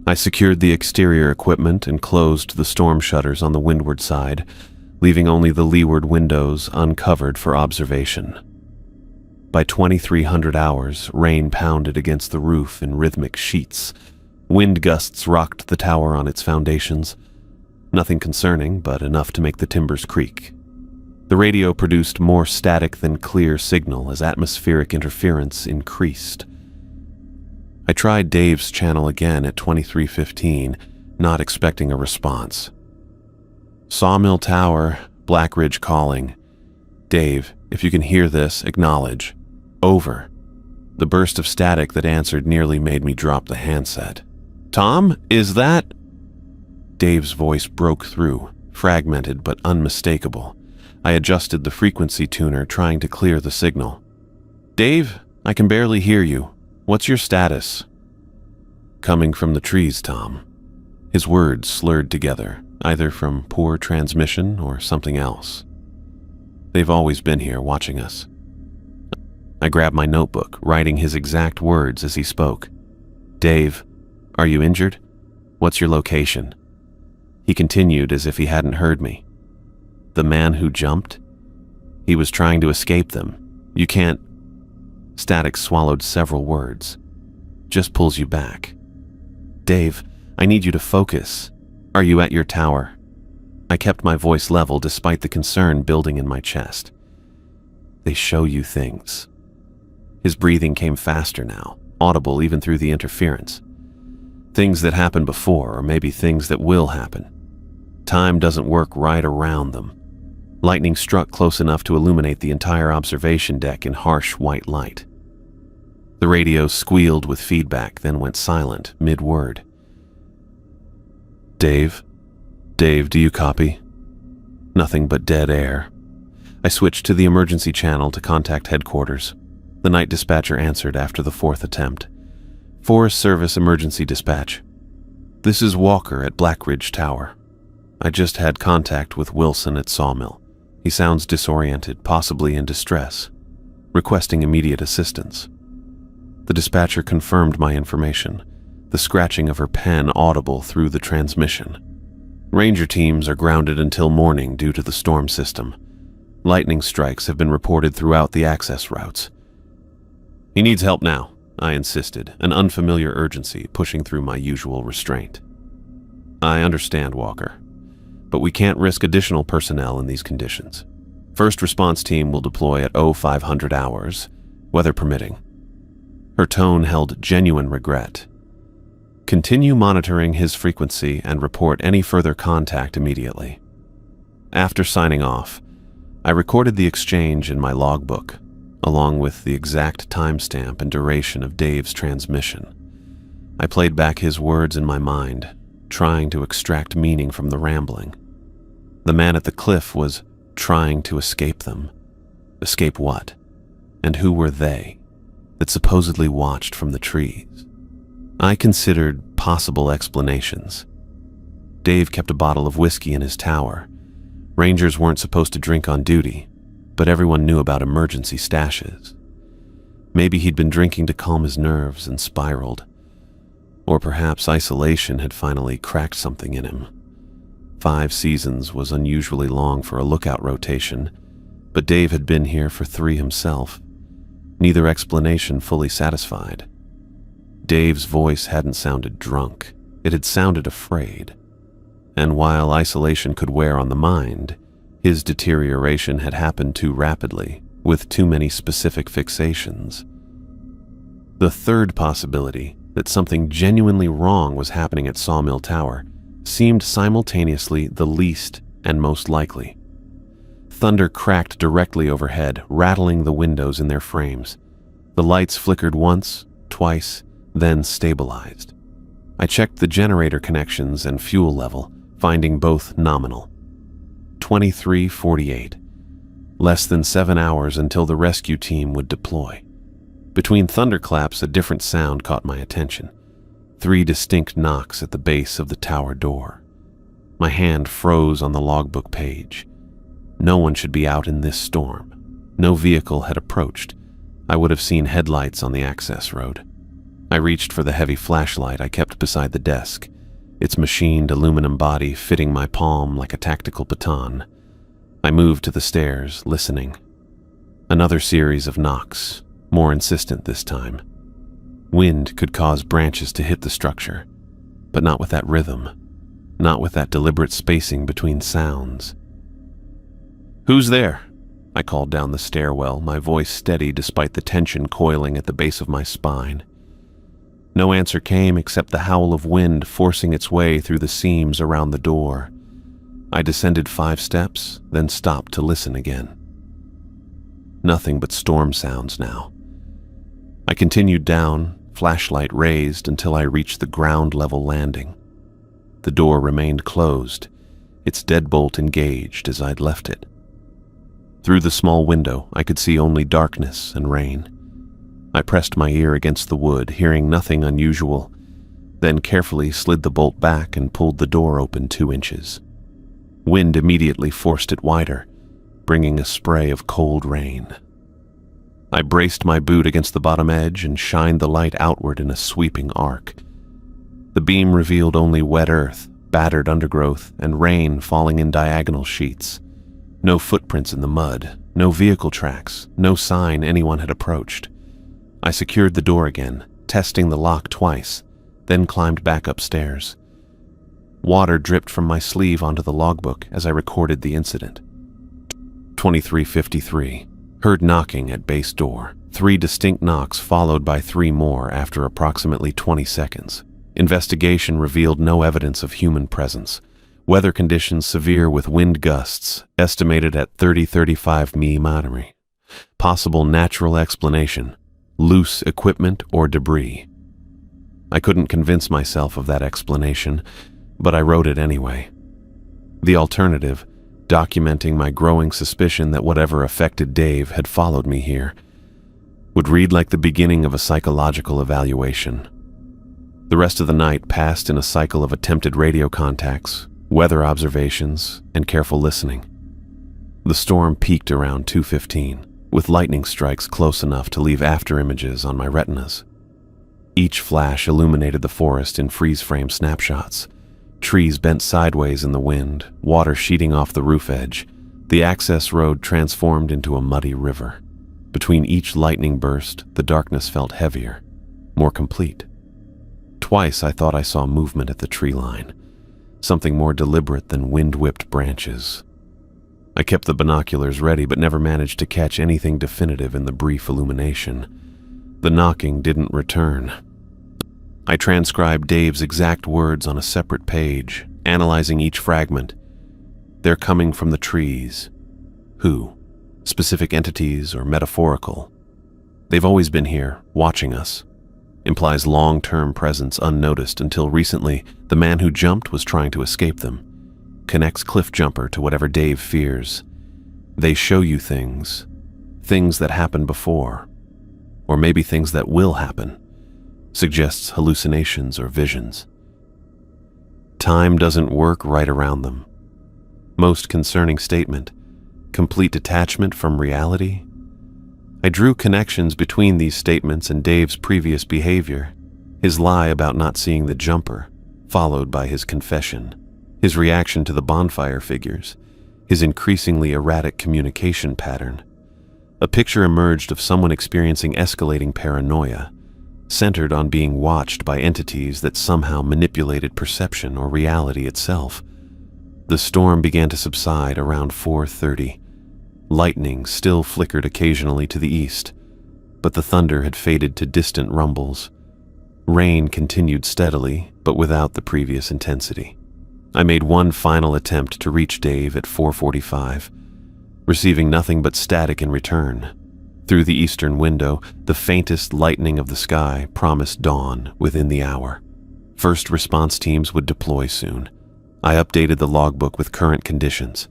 Speaker 1: I secured the exterior equipment and closed the storm shutters on the windward side, leaving only the leeward windows uncovered for observation. By 2300 hours, rain pounded against the roof in rhythmic sheets. Wind gusts rocked the tower on its foundations. Nothing concerning, but enough to make the timbers creak. The radio produced more static than clear signal as atmospheric interference increased. I tried Dave's channel again at 2315, not expecting a response. Sawmill Tower, Blackridge calling. Dave, if you can hear this, acknowledge. Over. The burst of static that answered nearly made me drop the handset. Tom, is that... Dave's voice broke through, fragmented but unmistakable. I adjusted the frequency tuner, trying to clear the signal. Dave, I can barely hear you. What's your status? Coming from the trees, Tom. His words slurred together, either from poor transmission or something else. They've always been here, watching us. I grabbed my notebook, writing his exact words as he spoke. Dave, are you injured? What's your location? He continued as if he hadn't heard me. The man who jumped? He was trying to escape them. You can't... Static swallowed several words. Just pulls you back. Dave, I need you to focus. Are you at your tower? I kept my voice level despite the concern building in my chest. They show you things. His breathing came faster now, audible even through the interference. Things that happened before, or maybe things that will happen. Time doesn't work right around them. Lightning struck close enough to illuminate the entire observation deck in harsh white light. The radio squealed with feedback, then went silent mid-word. Dave? Dave, do you copy? Nothing but dead air. I switched to the emergency channel to contact headquarters. The night dispatcher answered after the fourth attempt. Forest Service Emergency Dispatch. This is Walker at Black Ridge Tower. I just had contact with Wilson at Sawmill. He sounds disoriented, possibly in distress, requesting immediate assistance. The dispatcher confirmed my information, the scratching of her pen audible through the transmission. Ranger teams are grounded until morning due to the storm system. Lightning strikes have been reported throughout the access routes. He needs help now, I insisted, an unfamiliar urgency pushing through my usual restraint. I understand, Walker, but we can't risk additional personnel in these conditions. First response team will deploy at 0500 hours, weather permitting. Her tone held genuine regret. Continue monitoring his frequency and report any further contact immediately. After signing off, I recorded the exchange in my logbook, along with the exact timestamp and duration of Dave's transmission. I played back his words in my mind, trying to extract meaning from the rambling. The man at the cliff was trying to escape them. Escape what? And who were they that supposedly watched from the trees? I considered possible explanations. Dave kept a bottle of whiskey in his tower. Rangers weren't supposed to drink on duty, but everyone knew about emergency stashes. Maybe he'd been drinking to calm his nerves and spiraled. Or perhaps isolation had finally cracked something in him. 5 seasons was unusually long for a lookout rotation, but Dave had been here for 3 himself. Neither explanation fully satisfied. Dave's voice hadn't sounded drunk, it had sounded afraid. And while isolation could wear on the mind, his deterioration had happened too rapidly, with too many specific fixations. The third possibility, that something genuinely wrong was happening at Sawmill Tower, seemed simultaneously the least and most likely. Thunder cracked directly overhead, rattling the windows in their frames. The lights flickered once, twice, then stabilized. I checked the generator connections and fuel level, finding both nominal. 23:48. Less than 7 hours until the rescue team would deploy. Between thunderclaps, a different sound caught my attention. 3 distinct knocks at the base of the tower door. My hand froze on the logbook page. No one should be out in this storm. No vehicle had approached. I would have seen headlights on the access road. I reached for the heavy flashlight I kept beside the desk, its machined aluminum body fitting my palm like a tactical baton. I moved to the stairs, listening. Another series of knocks, more insistent this time. Wind could cause branches to hit the structure, but not with that rhythm, not with that deliberate spacing between sounds. "Who's there?" I called down the stairwell, my voice steady despite the tension coiling at the base of my spine. No answer came except the howl of wind forcing its way through the seams around the door. I descended 5 steps, then stopped to listen again. Nothing but storm sounds now. I continued down, flashlight raised, until I reached the ground-level landing. The door remained closed, its deadbolt engaged as I'd left it. Through the small window, I could see only darkness and rain. I pressed my ear against the wood, hearing nothing unusual, then carefully slid the bolt back and pulled the door open 2 inches. Wind immediately forced it wider, bringing a spray of cold rain. I braced my boot against the bottom edge and shined the light outward in a sweeping arc. The beam revealed only wet earth, battered undergrowth, and rain falling in diagonal sheets. No footprints in the mud, no vehicle tracks, no sign anyone had approached. I secured the door again, testing the lock twice, then climbed back upstairs. Water dripped from my sleeve onto the logbook as I recorded the incident. 23:53. Heard knocking at base door. 3 distinct knocks followed by 3 more after approximately 20 seconds. Investigation revealed no evidence of human presence. Weather conditions severe with wind gusts, estimated at 30-35 mph. Possible natural explanation: loose equipment or debris. I couldn't convince myself of that explanation, but I wrote it anyway. The alternative, documenting my growing suspicion that whatever affected Dave had followed me here, would read like the beginning of a psychological evaluation. The rest of the night passed in a cycle of attempted radio contacts, weather observations, and careful listening. The storm peaked around 2:15, with lightning strikes close enough to leave afterimages on my retinas. Each flash illuminated the forest in freeze-frame snapshots. Trees bent sideways in the wind, water sheeting off the roof edge. The access road transformed into a muddy river. Between each lightning burst, the darkness felt heavier, more complete. Twice I thought I saw movement at the tree line, something more deliberate than wind-whipped branches. I kept the binoculars ready but never managed to catch anything definitive in the brief illumination. The knocking didn't return. I transcribed Dave's exact words on a separate page, analyzing each fragment. They're coming from the trees. Who? Specific entities or metaphorical? They've always been here, watching us. Implies long-term presence unnoticed until recently the man who jumped was trying to escape them. Connects Cliff Jumper to whatever Dave fears. They show you things that happened before, or maybe things that will happen. Suggests hallucinations or visions. Time doesn't work right around them. Most concerning statement: complete detachment from reality. I drew connections between these statements and Dave's previous behavior. His lie about not seeing the jumper, followed by his confession. His reaction to the bonfire figures. His increasingly erratic communication pattern. A picture emerged of someone experiencing escalating paranoia, centered on being watched by entities that somehow manipulated perception or reality itself. The storm began to subside around 4:30. Lightning still flickered occasionally to the east, but the thunder had faded to distant rumbles. Rain continued steadily, but without the previous intensity. I made one final attempt to reach Dave at 4:45, receiving nothing but static in return. Through the eastern window, the faintest lightening of the sky promised dawn within the hour. First response teams would deploy soon. I updated the logbook with current conditions.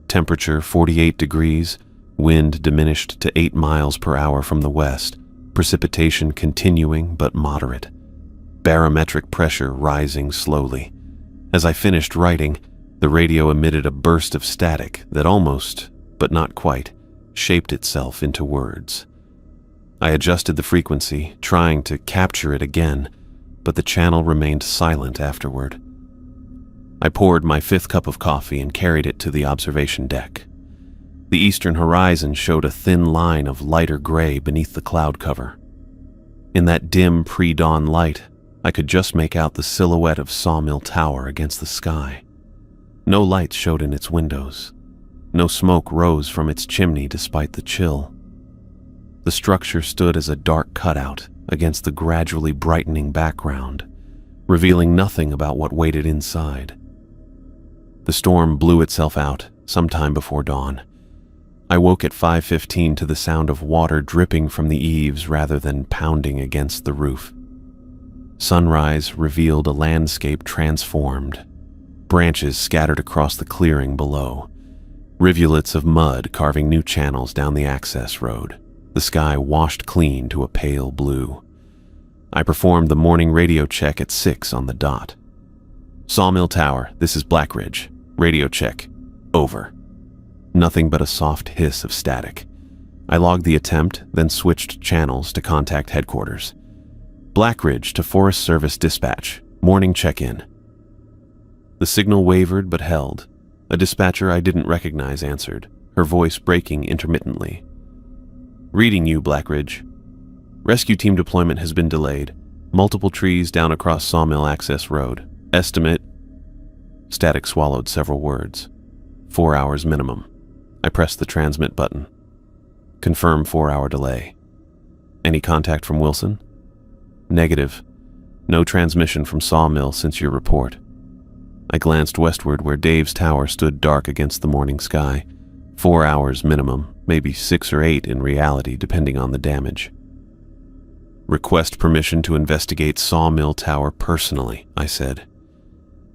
Speaker 1: Temperature 48 degrees, wind diminished to 8 miles per hour from the west, precipitation continuing but moderate. Barometric pressure rising slowly. As I finished writing, the radio emitted a burst of static that almost, but not quite, shaped itself into words. I adjusted the frequency, trying to capture it again, but the channel remained silent afterward. I poured my 5th cup of coffee and carried it to the observation deck. The eastern horizon showed a thin line of lighter gray beneath the cloud cover. In that dim pre-dawn light, I could just make out the silhouette of Sawmill Tower against the sky. No lights showed in its windows. No smoke rose from its chimney despite the chill. The structure stood as a dark cutout against the gradually brightening background, revealing nothing about what waited inside. The storm blew itself out sometime before dawn. I woke at 5:15 to the sound of water dripping from the eaves rather than pounding against the roof. Sunrise revealed a landscape transformed. Branches scattered across the clearing below. Rivulets of mud carving new channels down the access road. The sky washed clean to a pale blue. I performed the morning radio check at 6 on the dot. Sawmill Tower, this is Blackridge. Radio check. Over. Nothing but a soft hiss of static. I logged the attempt, then switched channels to contact headquarters. Blackridge to Forest Service dispatch. Morning check-in. The signal wavered but held. A dispatcher I didn't recognize answered, her voice breaking intermittently. Reading you, Blackridge. Rescue team deployment has been delayed. Multiple trees down across Sawmill Access Road. Estimate. Static swallowed several words. 4 hours minimum. I pressed the transmit button. Confirm 4-hour delay. Any contact from Wilson? Negative. No transmission from Sawmill since your report. I glanced westward where Dave's tower stood dark against the morning sky. 4 hours minimum, maybe 6 or 8 in reality, depending on the damage. Request permission to investigate Sawmill Tower personally, I said.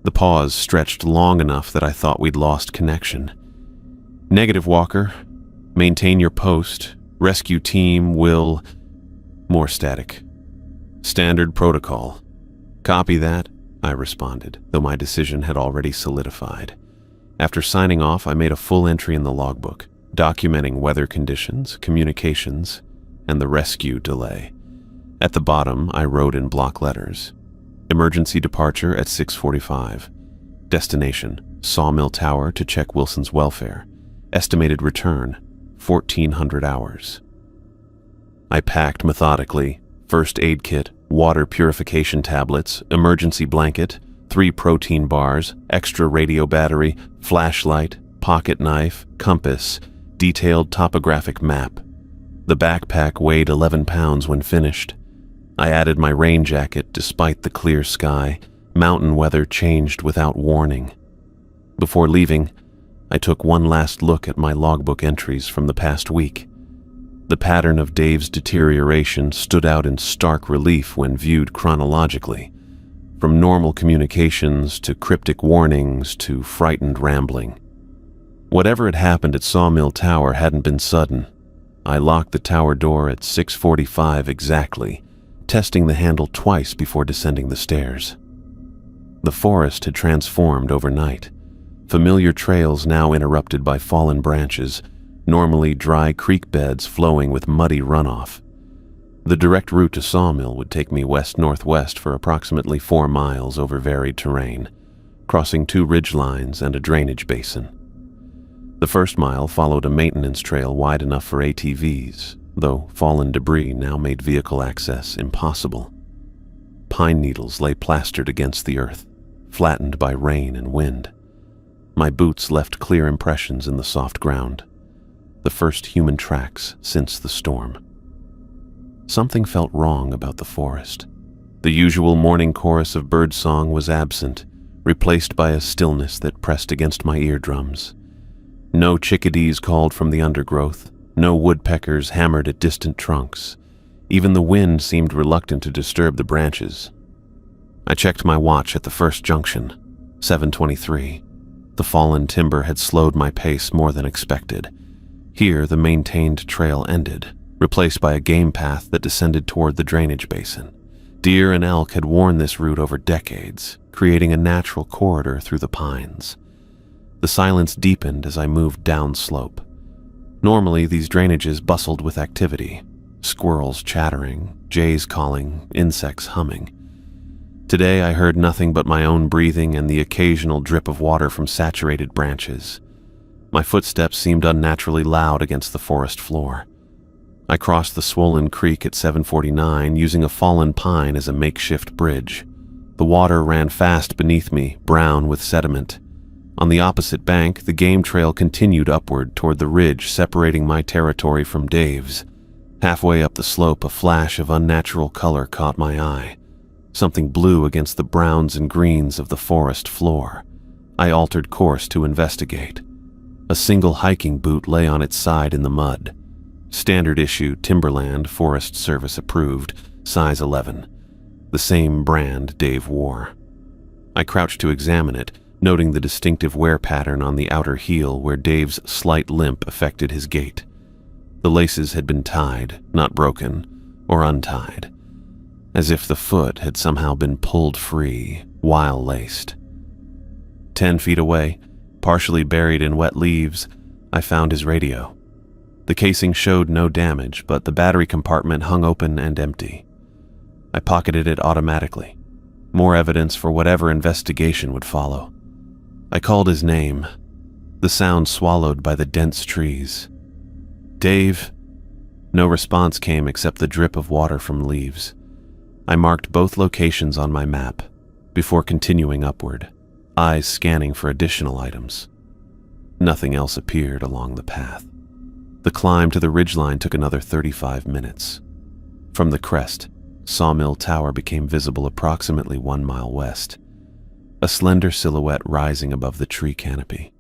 Speaker 1: The pause stretched long enough that I thought we'd lost connection. Negative, Walker. Maintain your post. Rescue team will... More static. Standard protocol. Copy that, I responded, though my decision had already solidified. After signing off, I made a full entry in the logbook, documenting weather conditions, communications, and the rescue delay. At the bottom, I wrote in block letters, emergency departure at 6:45. Destination, Sawmill Tower to check Wilson's welfare. Estimated return, 1,400 hours. I packed methodically, first aid kit, water purification tablets, emergency blanket, 3 protein bars, extra radio battery, flashlight, pocket knife, compass, detailed topographic map. The backpack weighed 11 pounds when finished. I added my rain jacket despite the clear sky. Mountain weather changed without warning. Before leaving, I took one last look at my logbook entries from the past week. The pattern of Dave's deterioration stood out in stark relief when viewed chronologically, from normal communications to cryptic warnings to frightened rambling. Whatever had happened at Sawmill Tower hadn't been sudden. I locked the tower door at 6:45 exactly, testing the handle twice before descending the stairs. The forest had transformed overnight. Familiar trails now interrupted by fallen branches, normally dry creek beds flowing with muddy runoff. The direct route to Sawmill would take me west-northwest for approximately 4 miles over varied terrain, crossing 2 ridge lines and a drainage basin. The first mile followed a maintenance trail wide enough for ATVs, though fallen debris now made vehicle access impossible. Pine needles lay plastered against the earth, flattened by rain and wind. My boots left clear impressions in the soft ground, the first human tracks since the storm. Something felt wrong about the forest. The usual morning chorus of birdsong was absent, replaced by a stillness that pressed against my eardrums. No chickadees called from the undergrowth, no woodpeckers hammered at distant trunks. Even the wind seemed reluctant to disturb the branches. I checked my watch at the first junction, 7:23. The fallen timber had slowed my pace more than expected. Here, the maintained trail ended, replaced by a game path that descended toward the drainage basin. Deer and elk had worn this route over decades, creating a natural corridor through the pines. The silence deepened as I moved downslope. Normally, these drainages bustled with activity, squirrels chattering, jays calling, insects humming. Today, I heard nothing but my own breathing and the occasional drip of water from saturated branches. My footsteps seemed unnaturally loud against the forest floor. I crossed the swollen creek at 7:49, using a fallen pine as a makeshift bridge. The water ran fast beneath me, brown with sediment. On the opposite bank, the game trail continued upward toward the ridge separating my territory from Dave's. Halfway up the slope, a flash of unnatural color caught my eye. Something blue against the browns and greens of the forest floor. I altered course to investigate. A single hiking boot lay on its side in the mud. Standard issue Timberland, Forest Service approved, size 11. The same brand Dave wore. I crouched to examine it, noting the distinctive wear pattern on the outer heel where Dave's slight limp affected his gait. The laces had been tied, not broken, or untied, as if the foot had somehow been pulled free, while laced. 10 feet away, partially buried in wet leaves, I found his radio. The casing showed no damage, but the battery compartment hung open and empty. I pocketed it automatically, more evidence for whatever investigation would follow. I called his name, the sound swallowed by the dense trees. Dave. No response came except the drip of water from leaves. I marked both locations on my map before continuing upward, eyes scanning for additional items. Nothing else appeared along the path. The climb to the ridgeline took another 35 minutes. From the crest, Sawmill Tower became visible approximately 1 mile west, a slender silhouette rising above the tree canopy.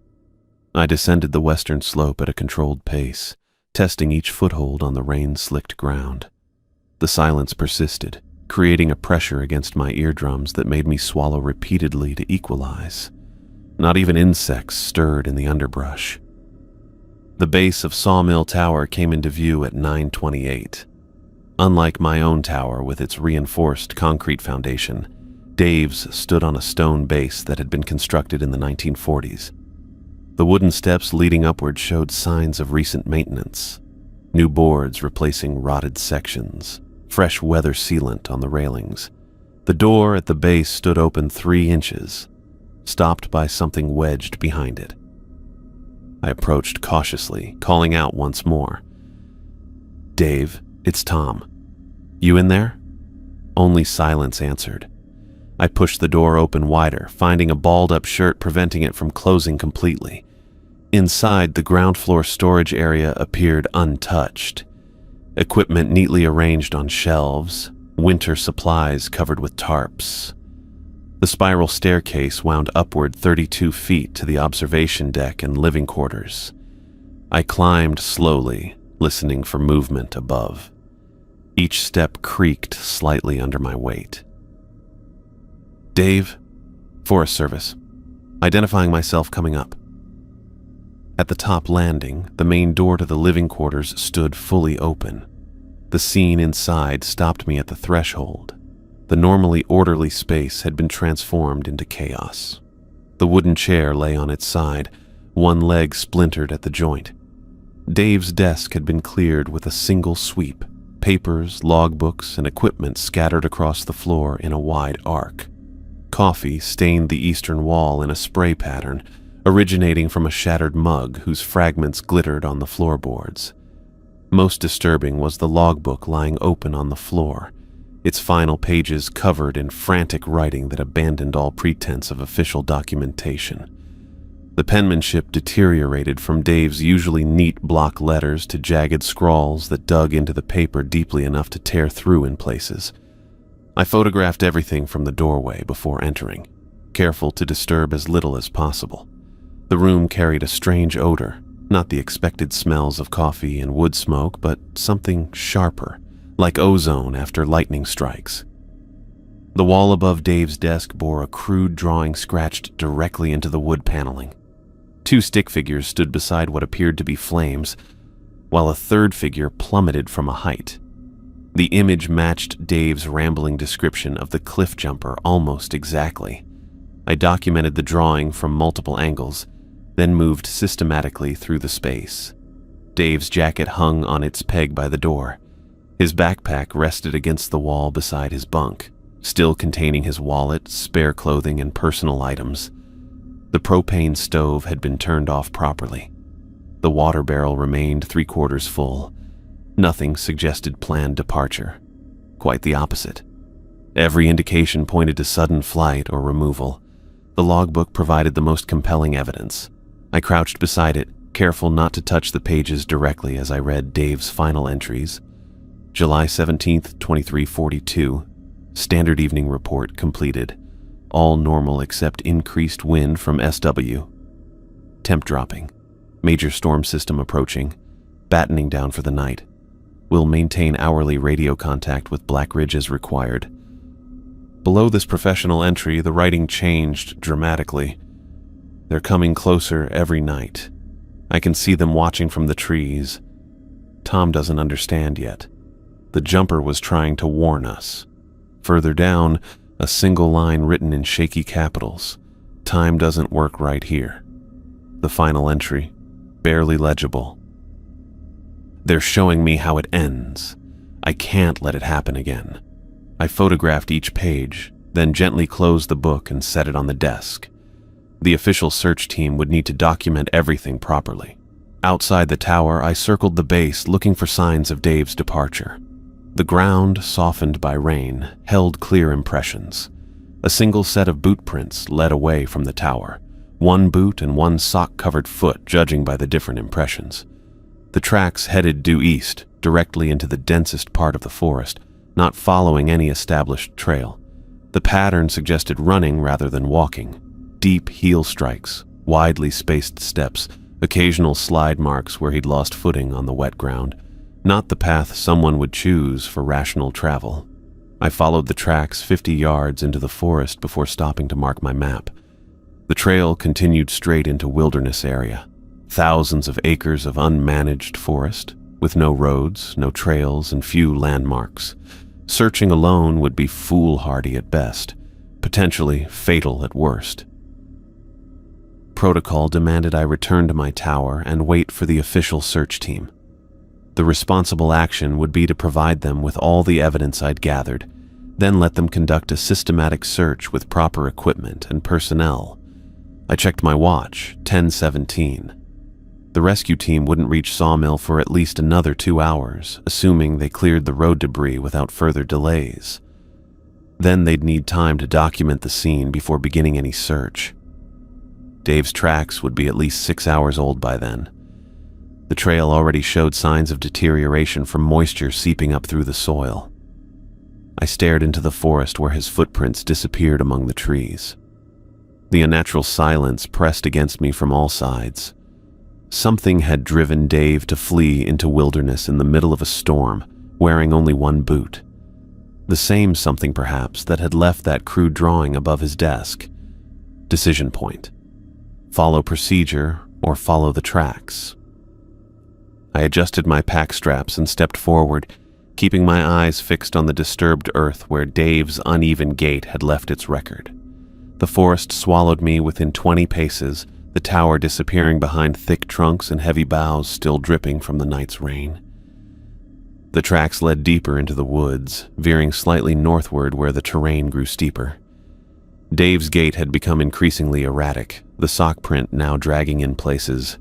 Speaker 1: I descended the western slope at a controlled pace, testing each foothold on the rain-slicked ground. The silence persisted, creating a pressure against my eardrums that made me swallow repeatedly to equalize. Not even insects stirred in the underbrush. The base of Sawmill Tower came into view at 9:28. Unlike my own tower with its reinforced concrete foundation, Dave's stood on a stone base that had been constructed in the 1940s. The wooden steps leading upward showed signs of recent maintenance. New boards replacing rotted sections, fresh weather sealant on the railings. The door at the base stood open 3 inches, stopped by something wedged behind it. I approached cautiously, calling out once more. "Dave, it's Tom. You in there?" Only silence answered. I pushed the door open wider, finding a balled-up shirt preventing it from closing completely. Inside, the ground floor storage area appeared untouched. Equipment neatly arranged on shelves, winter supplies covered with tarps. The spiral staircase wound upward 32 feet to the observation deck and living quarters. I climbed slowly, listening for movement above. Each step creaked slightly under my weight. "Dave, Forest Service. Identifying myself coming up." At the top landing, the main door to the living quarters stood fully open. The scene inside stopped me at the threshold. The normally orderly space had been transformed into chaos. The wooden chair lay on its side, one leg splintered at the joint. Dave's desk had been cleared with a single sweep, papers, logbooks, and equipment scattered across the floor in a wide arc. Coffee stained the eastern wall in a spray pattern, originating from a shattered mug whose fragments glittered on the floorboards. Most disturbing was the logbook lying open on the floor, its final pages covered in frantic writing that abandoned all pretense of official documentation. The penmanship deteriorated from Dave's usually neat block letters to jagged scrawls that dug into the paper deeply enough to tear through in places. I photographed everything from the doorway before entering, careful to disturb as little as possible. The room carried a strange odor, not the expected smells of coffee and wood smoke, but something sharper, like ozone after lightning strikes. The wall above Dave's desk bore a crude drawing scratched directly into the wood paneling. 2 stick figures stood beside what appeared to be flames, while a third figure plummeted from a height. The image matched Dave's rambling description of the cliff jumper almost exactly. I documented the drawing from multiple angles, then moved systematically through the space. Dave's jacket hung on its peg by the door. His backpack rested against the wall beside his bunk, still containing his wallet, spare clothing, and personal items. The propane stove had been turned off properly. The water barrel remained 3/4 full. Nothing suggested planned departure. Quite the opposite. Every indication pointed to sudden flight or removal. The logbook provided the most compelling evidence. I crouched beside it, careful not to touch the pages directly as I read Dave's final entries. July 17th, 2342. Standard evening report completed. All normal except increased wind from SW. Temp dropping. Major storm system approaching. Battening down for the night. Will maintain hourly radio contact with Black Ridge as required. Below this professional entry, the writing changed dramatically. They're coming closer every night. I can see them watching from the trees. Tom doesn't understand yet. The jumper was trying to warn us. Further down, a single line written in shaky capitals. Time doesn't work right here. The final entry, barely legible. They're showing me how it ends. I can't let it happen again. I photographed each page, then gently closed the book and set it on the desk. The official search team would need to document everything properly. Outside the tower, I circled the base looking for signs of Dave's departure. The ground, softened by rain, held clear impressions. A single set of boot prints led away from the tower, 1 boot and 1 sock-covered foot judging by the different impressions. The tracks headed due east, directly into the densest part of the forest, not following any established trail. The pattern suggested running rather than walking. Deep heel strikes, widely spaced steps, occasional slide marks where he'd lost footing on the wet ground. Not the path someone would choose for rational travel. I followed the tracks 50 yards into the forest before stopping to mark my map. The trail continued straight into wilderness area. Thousands of acres of unmanaged forest, with no roads, no trails, and few landmarks. Searching alone would be foolhardy at best, potentially fatal at worst. Protocol demanded I return to my tower and wait for the official search team. The responsible action would be to provide them with all the evidence I'd gathered, then let them conduct a systematic search with proper equipment and personnel. I checked my watch, 10:17. The rescue team wouldn't reach Sawmill for at least another 2 hours, assuming they cleared the road debris without further delays. Then they'd need time to document the scene before beginning any search. Dave's tracks would be at least 6 hours old by then. The trail already showed signs of deterioration from moisture seeping up through the soil. I stared into the forest where his footprints disappeared among the trees. The unnatural silence pressed against me from all sides. Something had driven Dave to flee into wilderness in the middle of a storm, wearing only one boot. The same something, perhaps, that had left that crude drawing above his desk. Decision point. Follow procedure or follow the tracks. I adjusted my pack straps and stepped forward, keeping my eyes fixed on the disturbed earth where Dave's uneven gait had left its record. The forest swallowed me within 20 paces, the tower disappearing behind thick trunks and heavy boughs still dripping from the night's rain. The tracks led deeper into the woods, veering slightly northward where the terrain grew steeper. Dave's gait had become increasingly erratic, the sock print now dragging in places,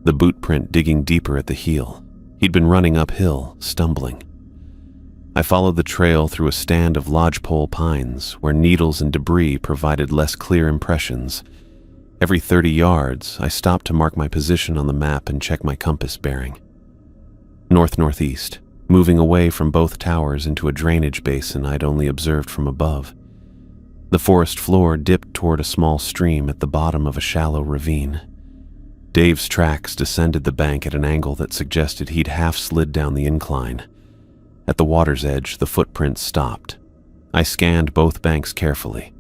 Speaker 1: the boot print digging deeper at the heel. He'd been running uphill, stumbling. I followed the trail through a stand of lodgepole pines where needles and debris provided less clear impressions. Every 30 yards, I stopped to mark my position on the map and check my compass bearing. North-northeast, moving away from both towers into a drainage basin I'd only observed from above. The forest floor dipped toward a small stream at the bottom of a shallow ravine. Dave's tracks descended the bank at an angle that suggested he'd half slid down the incline. At the water's edge, the footprints stopped. I scanned both banks carefully.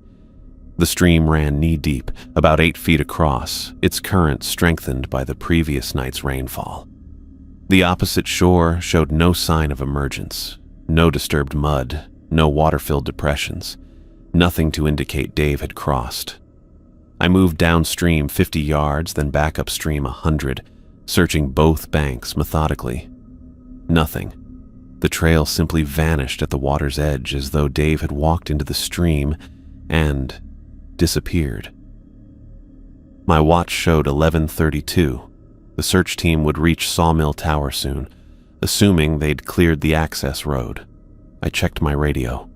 Speaker 1: The stream ran knee-deep, about 8 feet across, its current strengthened by the previous night's rainfall. The opposite shore showed no sign of emergence, no disturbed mud, no water-filled depressions, nothing to indicate Dave had crossed. I moved downstream 50 yards, then back upstream 100, searching both banks methodically. Nothing. The trail simply vanished at the water's edge as though Dave had walked into the stream and disappeared. My watch showed 11:32. The search team would reach Sawmill Tower soon, assuming they'd cleared the access road. I checked my radio.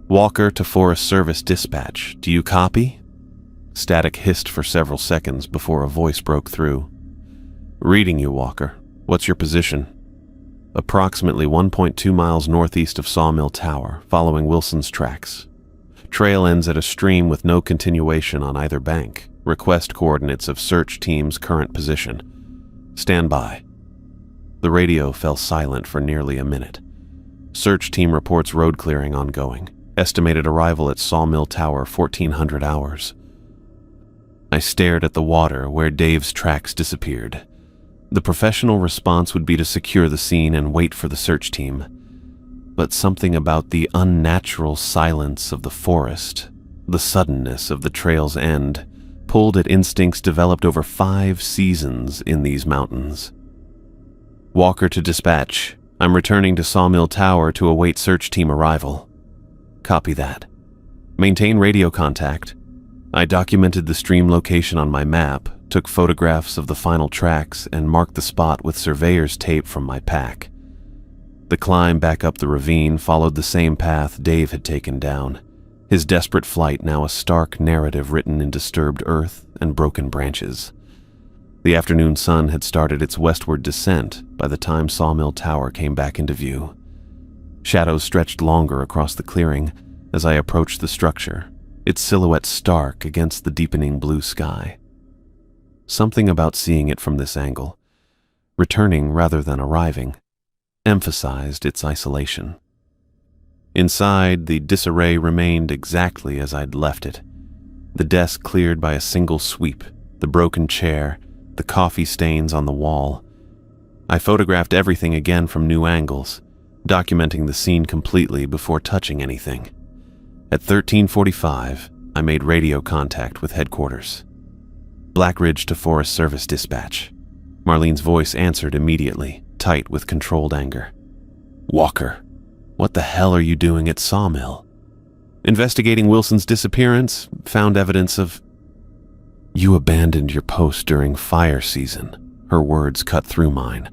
Speaker 1: Walker to Forest Service Dispatch, do you copy? Static hissed for several seconds before a voice broke through. Reading you, Walker. What's your position? Approximately 1.2 miles northeast of Sawmill Tower, following Wilson's tracks. Trail ends at a stream with no continuation on either bank. Request coordinates of search team's current position. Stand by. The radio fell silent for nearly a minute. Search team reports road clearing ongoing. Estimated arrival at Sawmill Tower 1400 hours. I stared at the water where Dave's tracks disappeared. The professional response would be to secure the scene and wait for the search team. But something about the unnatural silence of the forest, the suddenness of the trail's end, pulled at instincts developed over 5 seasons in these mountains. Walker to dispatch. I'm returning to Sawmill Tower to await search team arrival. Copy that. Maintain radio contact. I documented the stream location on my map, took photographs of the final tracks, and marked the spot with surveyor's tape from my pack. The climb back up the ravine followed the same path Dave had taken down, his desperate flight now a stark narrative written in disturbed earth and broken branches. The afternoon sun had started its westward descent by the time Sawmill Tower came back into view. Shadows stretched longer across the clearing as I approached the structure, its silhouette stark against the deepening blue sky. Something about seeing it from this angle, returning rather than arriving, emphasized its isolation. Inside, the disarray remained exactly as I'd left it. The desk cleared by a single sweep, the broken chair, the coffee stains on the wall. I photographed everything again from new angles, documenting the scene completely before touching anything. At 13:45, I made radio contact with headquarters. Blackridge to Forest Service dispatch. Marlene's voice answered immediately, tight with controlled anger. "Walker, what the hell are you doing at Sawmill?" "Investigating Wilson's disappearance, found evidence of—" "You abandoned your post during fire season," her words cut through mine.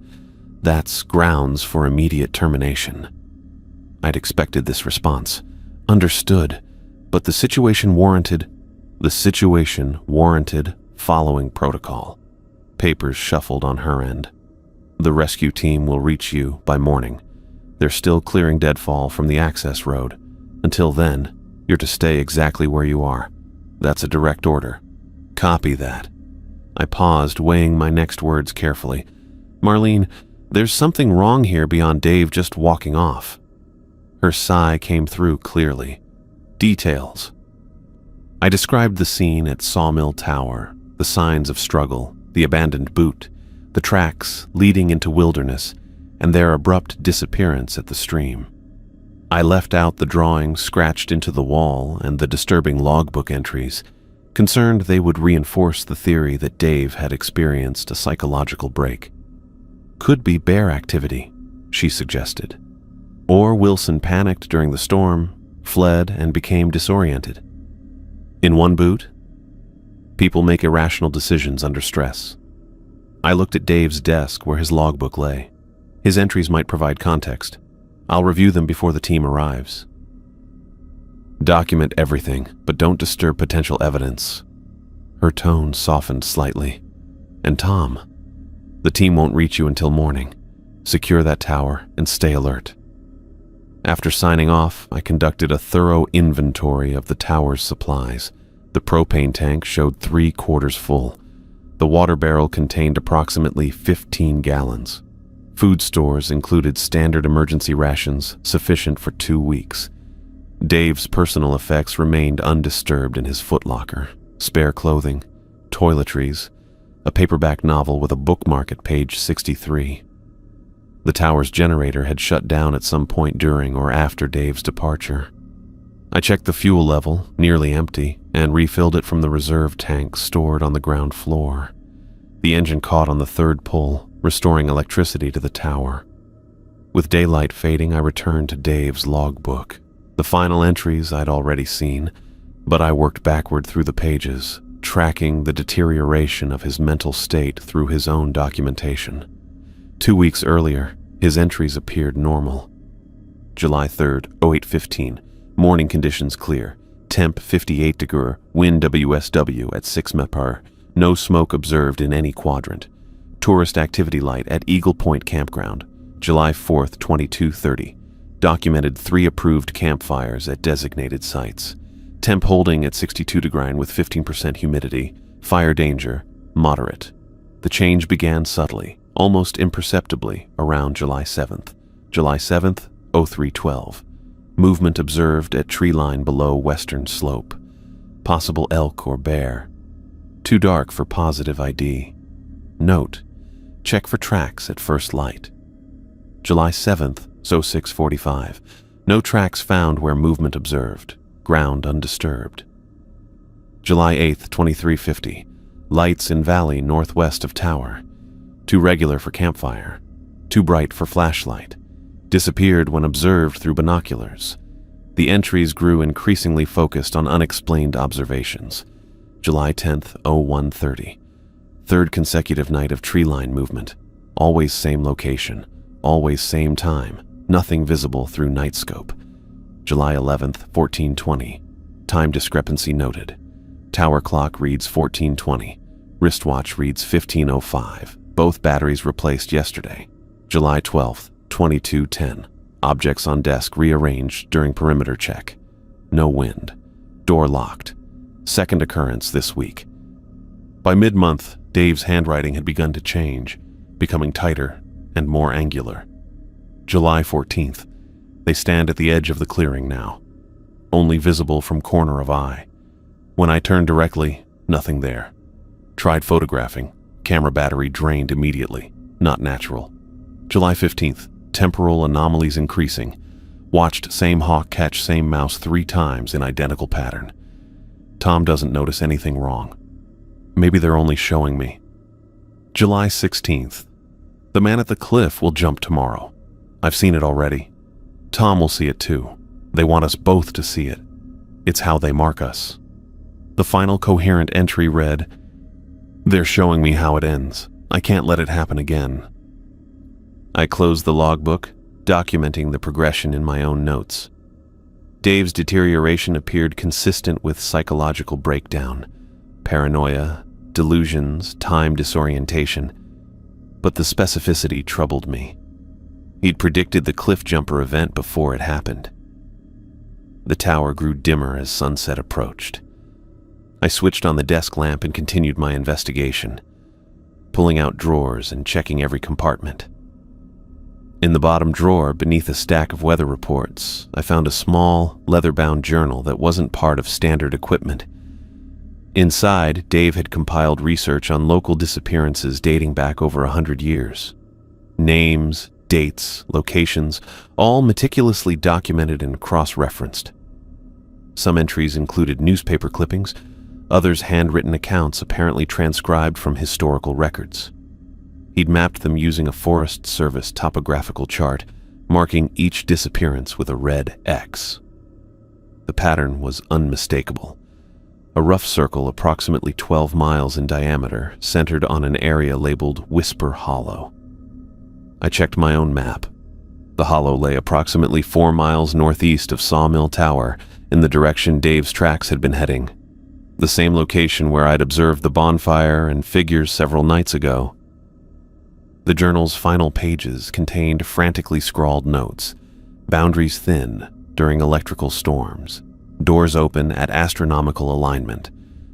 Speaker 1: "That's grounds for immediate termination." I'd expected this response. Understood, but the situation warranted following protocol. Papers shuffled on her end. "The rescue team will reach you by morning. They're still clearing deadfall from the access road. Until then, you're to stay exactly where you are. That's a direct order." "Copy that." I paused, weighing my next words carefully. "Marlene, there's something wrong here beyond Dave just walking off." Her sigh came through clearly. "Details." I described the scene at Sawmill Tower, the signs of struggle, the abandoned boot, the tracks leading into wilderness, and their abrupt disappearance at the stream. I left out the drawings scratched into the wall and the disturbing logbook entries, concerned they would reinforce the theory that Dave had experienced a psychological break. "Could be bear activity," she suggested. Or Wilson panicked during the storm, fled, and became disoriented. In one boot? People make irrational decisions under stress. I looked at Dave's desk where his logbook lay. His entries might provide context. I'll review them before the team arrives. "Document everything, but don't disturb potential evidence." Her tone softened slightly. "And Tom, the team won't reach you until morning. Secure that tower and stay alert." After signing off, I conducted a thorough inventory of the tower's supplies. The propane tank showed 3/4 full. The water barrel contained approximately 15 gallons. Food stores included standard emergency rations sufficient for 2 weeks. Dave's personal effects remained undisturbed in his footlocker. Spare clothing, toiletries, a paperback novel with a bookmark at page 63. The tower's generator had shut down at some point during or after Dave's departure. I checked the fuel level, nearly empty, and refilled it from the reserve tank stored on the ground floor. The engine caught on the third pull, restoring electricity to the tower. With daylight fading, I returned to Dave's logbook. The final entries I'd already seen, but I worked backward through the pages, tracking the deterioration of his mental state through his own documentation. 2 weeks earlier, his entries appeared normal. July 3rd, 08:15. Morning conditions clear. Temp 58 degrees, wind WSW at 6 mph. No smoke observed in any quadrant. Tourist activity light at Eagle Point Campground. July 4th, 22:30. Documented 3 approved campfires at designated sites. Temp holding at 62 degrees with 15% humidity. Fire danger, moderate. The change began subtly, almost imperceptibly, around July 7th. July 7th, 03:12. Movement observed at tree line below western slope. Possible elk or bear. Too dark for positive ID. Note: check for tracks at first light. July 7th, 06:45. No tracks found where movement observed. Ground undisturbed. July 8th, 23:50. Lights in valley northwest of tower. Too regular for campfire. Too bright for flashlight. Disappeared when observed through binoculars. The entries grew increasingly focused on unexplained observations. July 10th, 01:30. Third consecutive night of tree line movement. Always same location. Always same time. Nothing visible through night scope. July 11th, 14:20. Time discrepancy noted. Tower clock reads 14:20. Wristwatch reads 15:05. Both batteries replaced yesterday. July 12th, 22:10. Objects on desk rearranged during perimeter check. No wind. Door locked. Second occurrence this week. By mid-month, Dave's handwriting had begun to change, becoming tighter and more angular. July 14th. They stand at the edge of the clearing now, only visible from corner of eye. When I turned directly, nothing there. Tried photographing. Camera battery drained immediately. Not natural. July 15th. Temporal anomalies increasing. Watched same hawk catch same mouse 3 times in identical pattern. Tom doesn't notice anything wrong. Maybe they're only showing me. July 16th. The man at the cliff will jump tomorrow. I've seen it already. Tom will see it too. They want us both to see it. It's how they mark us. The final coherent entry read, "They're showing me how it ends. I can't let it happen again." I closed the logbook, documenting the progression in my own notes. Dave's deterioration appeared consistent with psychological breakdown, paranoia, delusions, time disorientation, but the specificity troubled me. He'd predicted the cliff jumper event before it happened. The tower grew dimmer as sunset approached. I switched on the desk lamp and continued my investigation, pulling out drawers and checking every compartment. In the bottom drawer, beneath a stack of weather reports, I found a small, leather-bound journal that wasn't part of standard equipment. Inside, Dave had compiled research on local disappearances dating back over 100 years. Names, dates, locations, all meticulously documented and cross-referenced. Some entries included newspaper clippings, others handwritten accounts apparently transcribed from historical records. He'd mapped them using a Forest Service topographical chart, marking each disappearance with a red X. The pattern was unmistakable. A rough circle approximately 12 miles in diameter, centered on an area labeled Whisper Hollow. I checked my own map. The hollow lay approximately 4 miles northeast of Sawmill Tower, in the direction Dave's tracks had been heading. The same location where I'd observed the bonfire and figures several nights ago. The journal's final pages contained frantically scrawled notes, boundaries thin during electrical storms, doors open at astronomical alignment,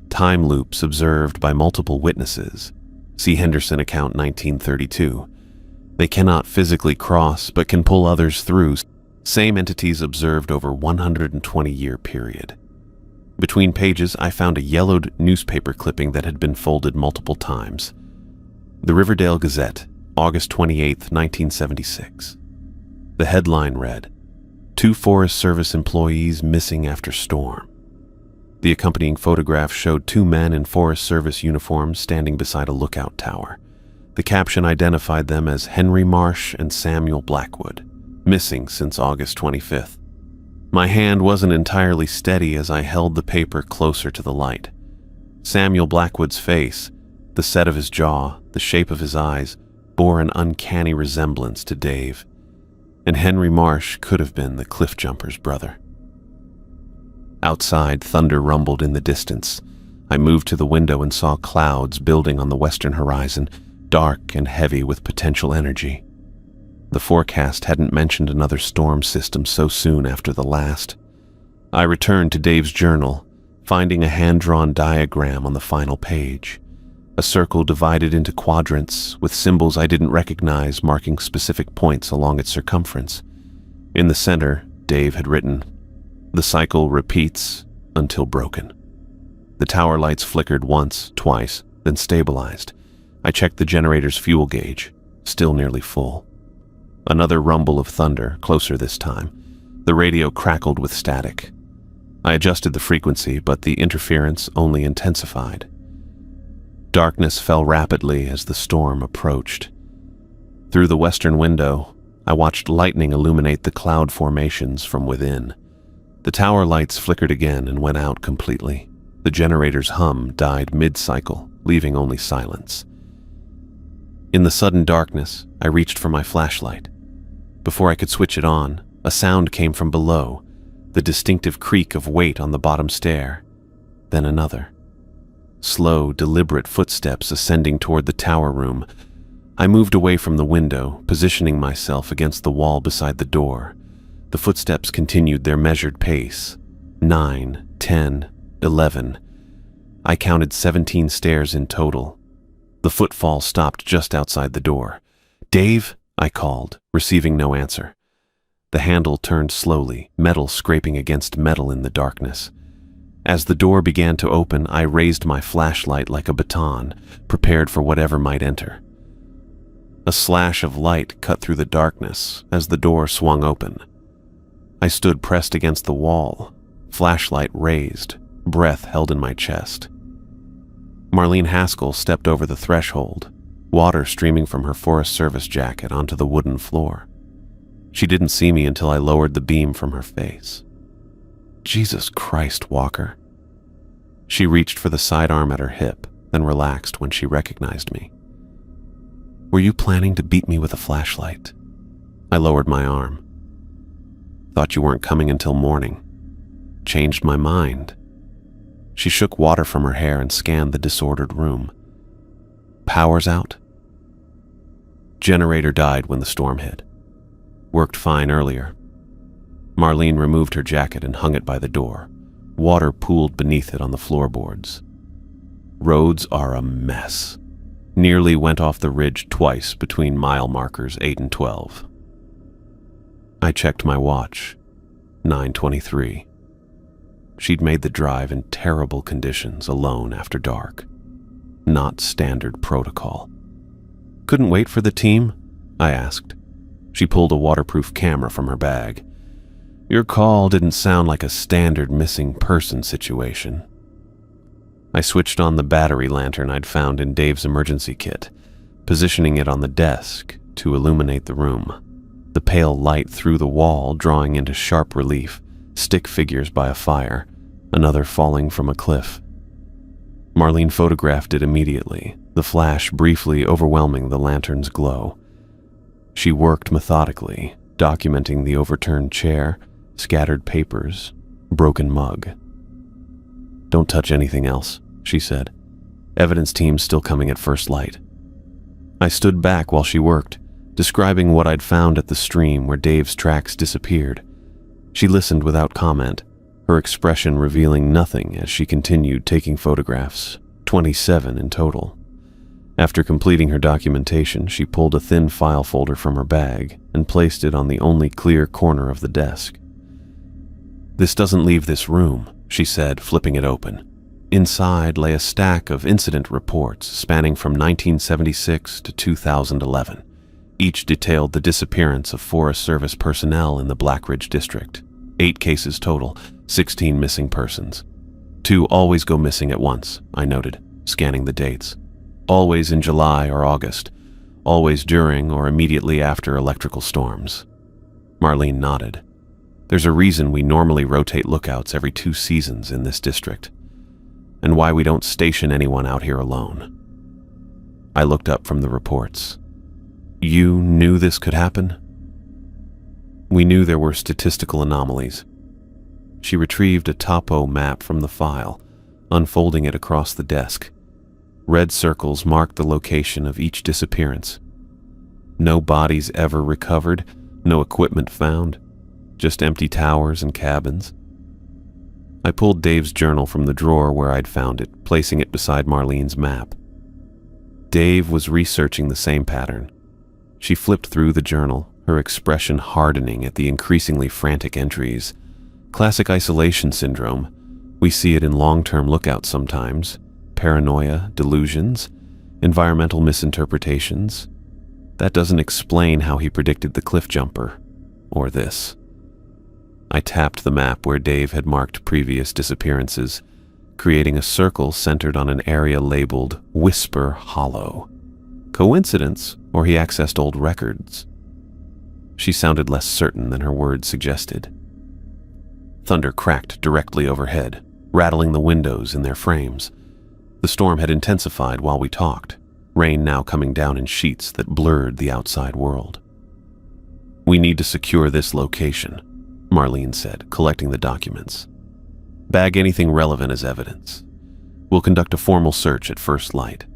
Speaker 1: time loops observed by multiple witnesses. See Henderson account 1932. They cannot physically cross but can pull others through. Same entities observed over 120-year period. Between pages, I found a yellowed newspaper clipping that had been folded multiple times. The Riverdale Gazette, August 28, 1976. The headline read, "2 Forest Service employees missing after storm." The accompanying photograph showed 2 men in Forest Service uniforms standing beside a lookout tower. The caption identified them as Henry Marsh and Samuel Blackwood, missing since August 25th. My hand wasn't entirely steady as I held the paper closer to the light. Samuel Blackwood's face, the set of his jaw, the shape of his eyes, bore an uncanny resemblance to Dave, and Henry Marsh could have been the cliff jumper's brother. Outside, thunder rumbled in the distance. I moved to the window and saw clouds building on the western horizon, dark and heavy with potential energy. The forecast hadn't mentioned another storm system so soon after the last. I returned to Dave's journal, finding a hand-drawn diagram on the final page. A circle divided into quadrants, with symbols I didn't recognize marking specific points along its circumference. In the center, Dave had written, "The cycle repeats until broken." The tower lights flickered once, twice, then stabilized. I checked the generator's fuel gauge, still nearly full. Another rumble of thunder, closer this time. The radio crackled with static. I adjusted the frequency, but the interference only intensified. Darkness fell rapidly as the storm approached. Through the western window, I watched lightning illuminate the cloud formations from within. The tower lights flickered again and went out completely. The generator's hum died mid-cycle, leaving only silence. In the sudden darkness, I reached for my flashlight. Before I could switch it on, a sound came from below, the distinctive creak of weight on the bottom stair. Then another. Slow, deliberate footsteps ascending toward the tower room. I moved away from the window, positioning myself against the wall beside the door, The footsteps continued their measured pace. 9, 10, 11. I counted 17 stairs in total. The footfall stopped just outside the door. "Dave," I called, receiving no answer. The handle turned slowly, metal scraping against metal in the darkness. As the door began to open, I raised my flashlight like a baton, prepared for whatever might enter. A slash of light cut through the darkness as the door swung open. I stood pressed against the wall, flashlight raised, breath held in my chest. Marlene Haskell stepped over the threshold, water streaming from her Forest Service jacket onto the wooden floor. She didn't see me until I lowered the beam from her face. "Jesus Christ, Walker." She reached for the sidearm at her hip, then relaxed when she recognized me. "Were you planning to beat me with a flashlight?" I lowered my arm. "Thought you weren't coming until morning. Changed my mind." She shook water from her hair and scanned the disordered room. "Power's out?" "Generator died when the storm hit. Worked fine earlier." Marlene removed her jacket and hung it by the door. Water pooled beneath it on the floorboards. "Roads are a mess. Nearly went off the ridge twice between mile markers 8 and 12. I checked my watch. 9:23. She'd made the drive in terrible conditions alone after dark. Not standard protocol. "Couldn't wait for the team?" I asked. She pulled a waterproof camera from her bag. "Your call didn't sound like a standard missing person situation." I switched on the battery lantern I'd found in Dave's emergency kit, positioning it on the desk to illuminate the room. The pale light through the wall drawing into sharp relief, stick figures by a fire, another falling from a cliff. Marlene photographed it immediately, the flash briefly overwhelming the lantern's glow. She worked methodically, documenting the overturned chair, scattered papers, broken mug. "Don't touch anything else," she said. "Evidence team's still coming at first light." I stood back while she worked, describing what I'd found at the stream where Dave's tracks disappeared. She listened without comment, her expression revealing nothing as she continued taking photographs, 27 in total. After completing her documentation, she pulled a thin file folder from her bag and placed it on the only clear corner of the desk. "This doesn't leave this room," she said, flipping it open. Inside lay a stack of incident reports spanning from 1976 to 2011. Each detailed the disappearance of Forest Service personnel in the Black Ridge District. 8 cases total, 16 missing persons. 2 always go missing at once, I noted, scanning the dates. Always in July or August, always during or immediately after electrical storms. Marlene nodded. "There's a reason we normally rotate lookouts every 2 seasons in this district, and why we don't station anyone out here alone." I looked up from the reports. "You knew this could happen?" "We knew there were statistical anomalies." She retrieved a topo map from the file, unfolding it across the desk. Red circles marked the location of each disappearance. No bodies ever recovered, no equipment found, just empty towers and cabins. I pulled Dave's journal from the drawer where I'd found it, placing it beside Marlene's map. Dave was researching the same pattern. She flipped through the journal, her expression hardening at the increasingly frantic entries. Classic isolation syndrome. We see it in long-term lookouts sometimes. Paranoia, delusions, environmental misinterpretations. That doesn't explain how he predicted the cliff jumper, or this. I tapped the map where Dave had marked previous disappearances, creating a circle centered on an area labeled Whisper Hollow. Coincidence, or he accessed old records? She sounded less certain than her words suggested. Thunder cracked directly overhead, rattling the windows in their frames. The storm had intensified while we talked, rain now coming down in sheets that blurred the outside world. "We need to secure this location," Marlene said, collecting the documents. "Bag anything relevant as evidence. We'll conduct a formal search at first light."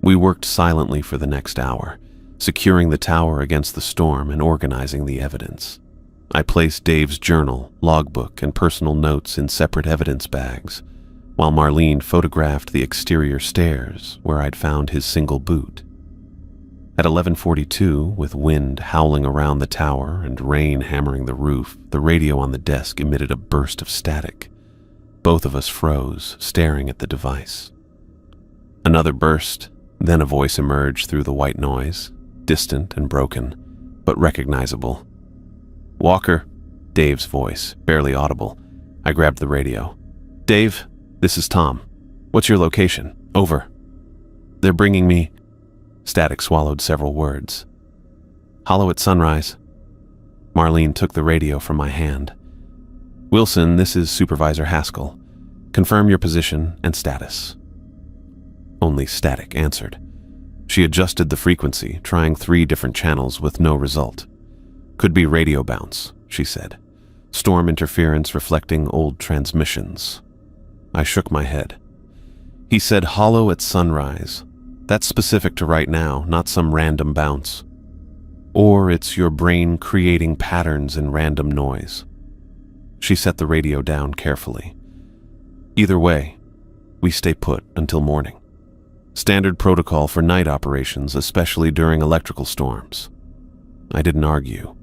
Speaker 1: We worked silently for the next hour, securing the tower against the storm and organizing the evidence. I placed Dave's journal, logbook, and personal notes in separate evidence bags, while Marlene photographed the exterior stairs where I'd found his single boot. At 11:42, with wind howling around the tower and rain hammering the roof, the radio on the desk emitted a burst of static. Both of us froze, staring at the device. Another burst, then a voice emerged through the white noise, distant and broken, but recognizable. "Walker," Dave's voice, barely audible. I grabbed the radio. "Dave, this is Tom. What's your location? Over." "They're bringing me..." Static swallowed several words. "Hollow at sunrise." Marlene took the radio from my hand. "Wilson, this is Supervisor Haskell. Confirm your position and status." Only static answered. She adjusted the frequency, trying 3 different channels with no result. "Could be radio bounce," she said. "Storm interference reflecting old transmissions." I shook my head. "He said hollow at sunrise. That's specific to right now, not some random bounce. Or it's your brain creating patterns in random noise." She set the radio down carefully. "Either way, we stay put until morning. Standard protocol for night operations, especially during electrical storms." I didn't argue.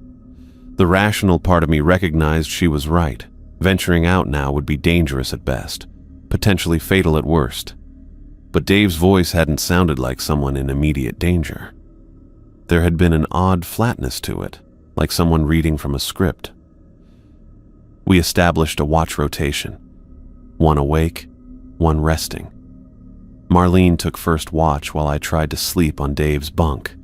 Speaker 1: The rational part of me recognized she was right. Venturing out now would be dangerous at best, potentially fatal at worst. But Dave's voice hadn't sounded like someone in immediate danger. There had been an odd flatness to it, like someone reading from a script. We established a watch rotation. One awake, one resting. Marlene took first watch while I tried to sleep on Dave's bunk.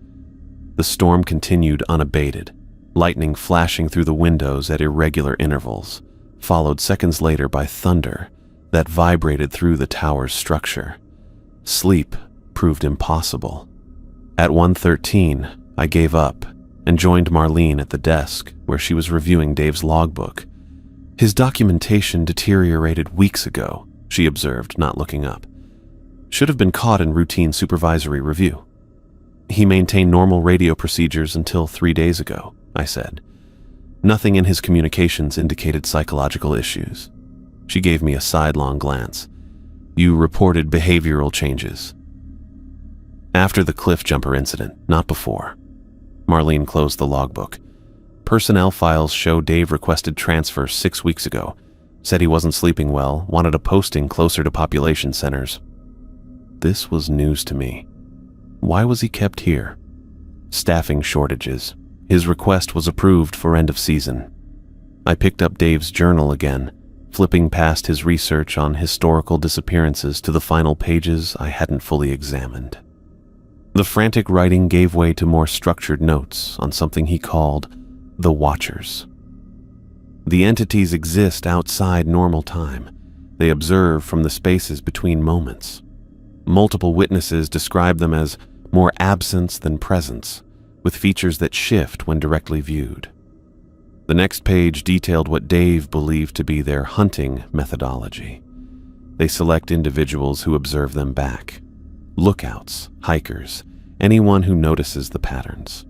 Speaker 1: The storm continued unabated, lightning flashing through the windows at irregular intervals, followed seconds later by thunder that vibrated through the tower's structure. Sleep proved impossible. At 1:13, I gave up and joined Marlene at the desk where she was reviewing Dave's logbook. "His documentation deteriorated weeks ago," she observed, not looking up. "Should have been caught in routine supervisory review." "He maintained normal radio procedures until 3 days ago," I said. "Nothing in his communications indicated psychological issues." She gave me a sidelong glance. "You reported behavioral changes." "After the cliff jumper incident, not before." Marlene closed the logbook. "Personnel files show Dave requested transfer 6 weeks ago. Said he wasn't sleeping well, wanted a posting closer to population centers." This was news to me. Why was he kept here? Staffing shortages. His request was approved for end of season. I picked up Dave's journal again, flipping past his research on historical disappearances to the final pages I hadn't fully examined. The frantic writing gave way to more structured notes on something he called the Watchers. The entities exist outside normal time. They observe from the spaces between moments. Multiple witnesses describe them as more absence than presence, with features that shift when directly viewed. The next page detailed what Dave believed to be their hunting methodology. They select individuals who observe them back. Lookouts, hikers, anyone who notices the patterns.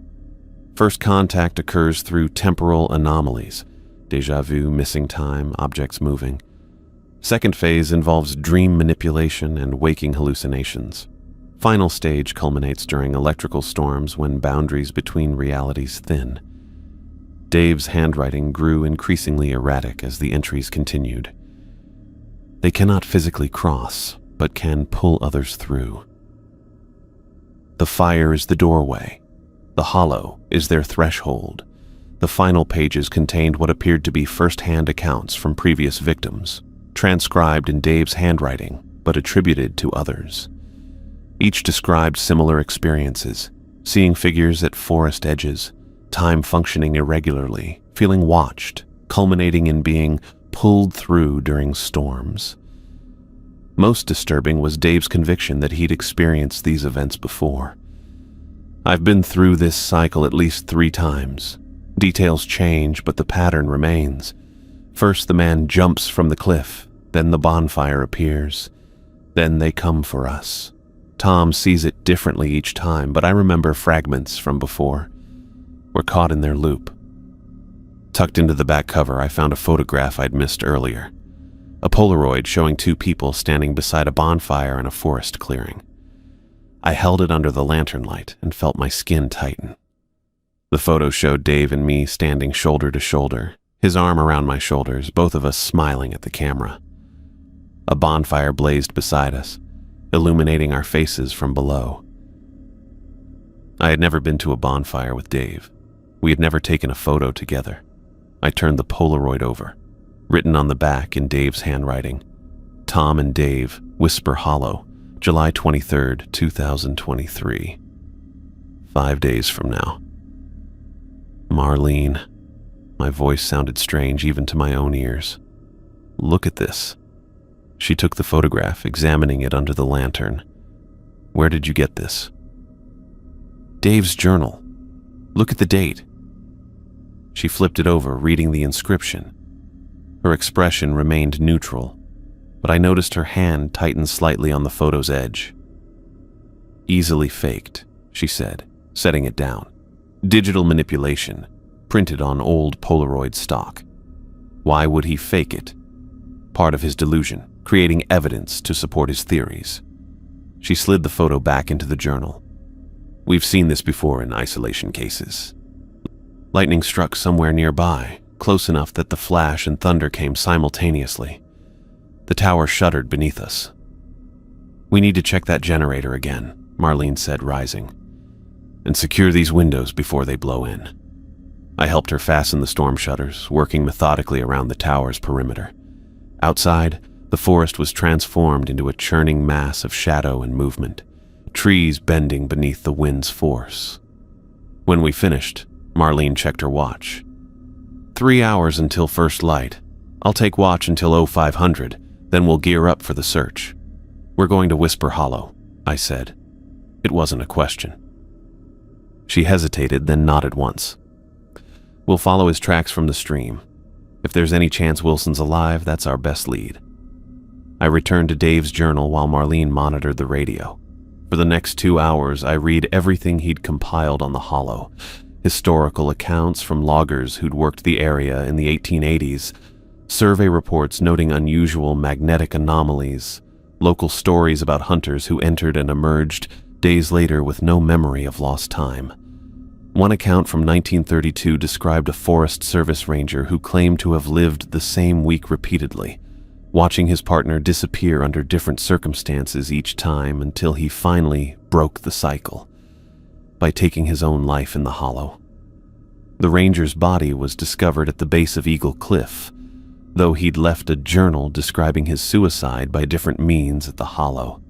Speaker 1: First contact occurs through temporal anomalies, déjà vu, missing time, objects moving. Second phase involves dream manipulation and waking hallucinations. Final stage culminates during electrical storms when boundaries between realities thin. Dave's handwriting grew increasingly erratic as the entries continued. They cannot physically cross, but can pull others through. The fire is the doorway. The hollow is their threshold. The final pages contained what appeared to be first-hand accounts from previous victims, transcribed in Dave's handwriting, but attributed to others. Each described similar experiences, seeing figures at forest edges, time functioning irregularly, feeling watched, culminating in being pulled through during storms. Most disturbing was Dave's conviction that he'd experienced these events before. "I've been through this cycle at least 3 times. Details change, but the pattern remains. First the man jumps from the cliff, then the bonfire appears. Then they come for us. Tom sees it differently each time, but I remember fragments from before. We're caught in their loop." Tucked into the back cover, I found a photograph I'd missed earlier. A Polaroid showing two people standing beside a bonfire in a forest clearing. I held it under the lantern light and felt my skin tighten. The photo showed Dave and me standing shoulder to shoulder, his arm around my shoulders, both of us smiling at the camera. A bonfire blazed beside us, illuminating our faces from below. I had never been to a bonfire with Dave. We had never taken a photo together. I turned the Polaroid over. Written on the back in Dave's handwriting, Tom and Dave, Whisper Hollow, July 23rd, 2023. 5 days from now. Marlene. My voice sounded strange even to my own ears. Look at this. She took the photograph, examining it under the lantern. Where did you get this? Dave's journal. Look at the date. She flipped it over, reading the inscription. Her expression remained neutral, but I noticed her hand tighten slightly on the photo's edge. Easily faked, she said, setting it down. Digital manipulation, printed on old Polaroid stock. Why would he fake it? Part of his delusion, creating evidence to support his theories. She slid the photo back into the journal. We've seen this before in isolation cases. Lightning struck somewhere nearby, close enough that the flash and thunder came simultaneously. The tower shuddered beneath us. We need to check that generator again, Marlene said, rising, and secure these windows before they blow in. I helped her fasten the storm shutters, working methodically around the tower's perimeter. Outside, the forest was transformed into a churning mass of shadow and movement, trees bending beneath the wind's force. When we finished, Marlene checked her watch. 3 hours until first light. I'll take watch until 0500, then we'll gear up for the search. We're going to Whisper Hollow, I said. It wasn't a question. She hesitated, then nodded once. We'll follow his tracks from the stream. If there's any chance Wilson's alive, that's our best lead. I returned to Dave's journal while Marlene monitored the radio. For the next 2 hours, I read everything he'd compiled on the Hollow. Historical accounts from loggers who'd worked the area in the 1880s, survey reports noting unusual magnetic anomalies, local stories about hunters who entered and emerged days later with no memory of lost time. One account from 1932 described a Forest Service ranger who claimed to have lived the same week repeatedly, watching his partner disappear under different circumstances each time until he finally broke the cycle by taking his own life in the Hollow. The ranger's body was discovered at the base of Eagle Cliff, though he'd left a journal describing his suicide by different means at the Hollow.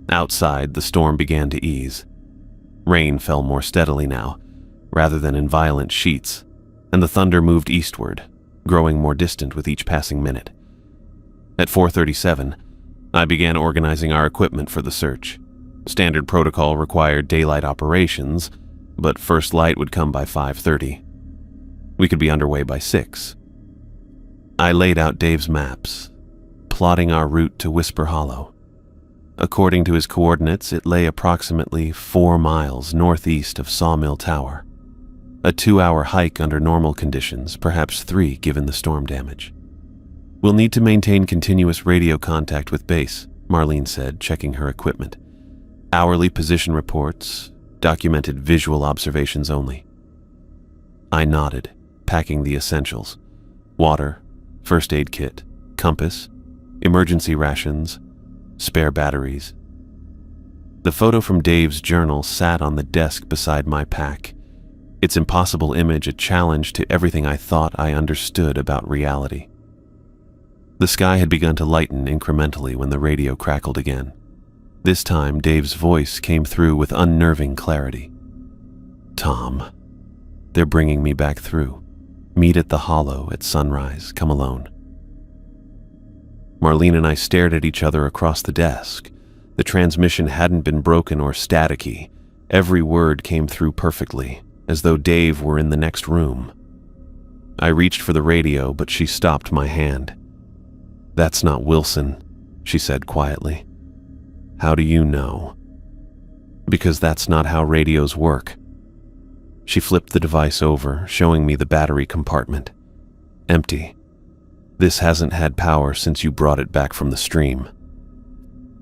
Speaker 1: Outside, the storm began to ease. Rain fell more steadily now, rather than in violent sheets, and the thunder moved eastward, growing more distant with each passing minute. At 4:37, I began organizing our equipment for the search. Standard protocol required daylight operations, but first light would come by 5:30. We could be underway by 6. I laid out Dave's maps, plotting our route to Whisper Hollow. According to his coordinates, it lay approximately 4 miles northeast of Sawmill Tower. A 2-hour hike under normal conditions, perhaps 3 given the storm damage. We'll need to maintain continuous radio contact with base, Marlene said, checking her equipment. Hourly position reports, documented visual observations only. I nodded, packing the essentials: water, first aid kit, compass, emergency rations, spare batteries. The photo from Dave's journal sat on the desk beside my pack, its impossible image a challenge to everything I thought I understood about reality. The sky had begun to lighten incrementally when the radio crackled again. This time, Dave's voice came through with unnerving clarity. Tom, they're bringing me back through. Meet at the Hollow at sunrise. Come alone. Marlene and I stared at each other across the desk. The transmission hadn't been broken or staticky. Every word came through perfectly, as though Dave were in the next room. I reached for the radio, but she stopped my hand. That's not Wilson, she said quietly. How do you know? Because that's not how radios work. She flipped the device over, showing me the battery compartment. Empty. This hasn't had power since you brought it back from the stream.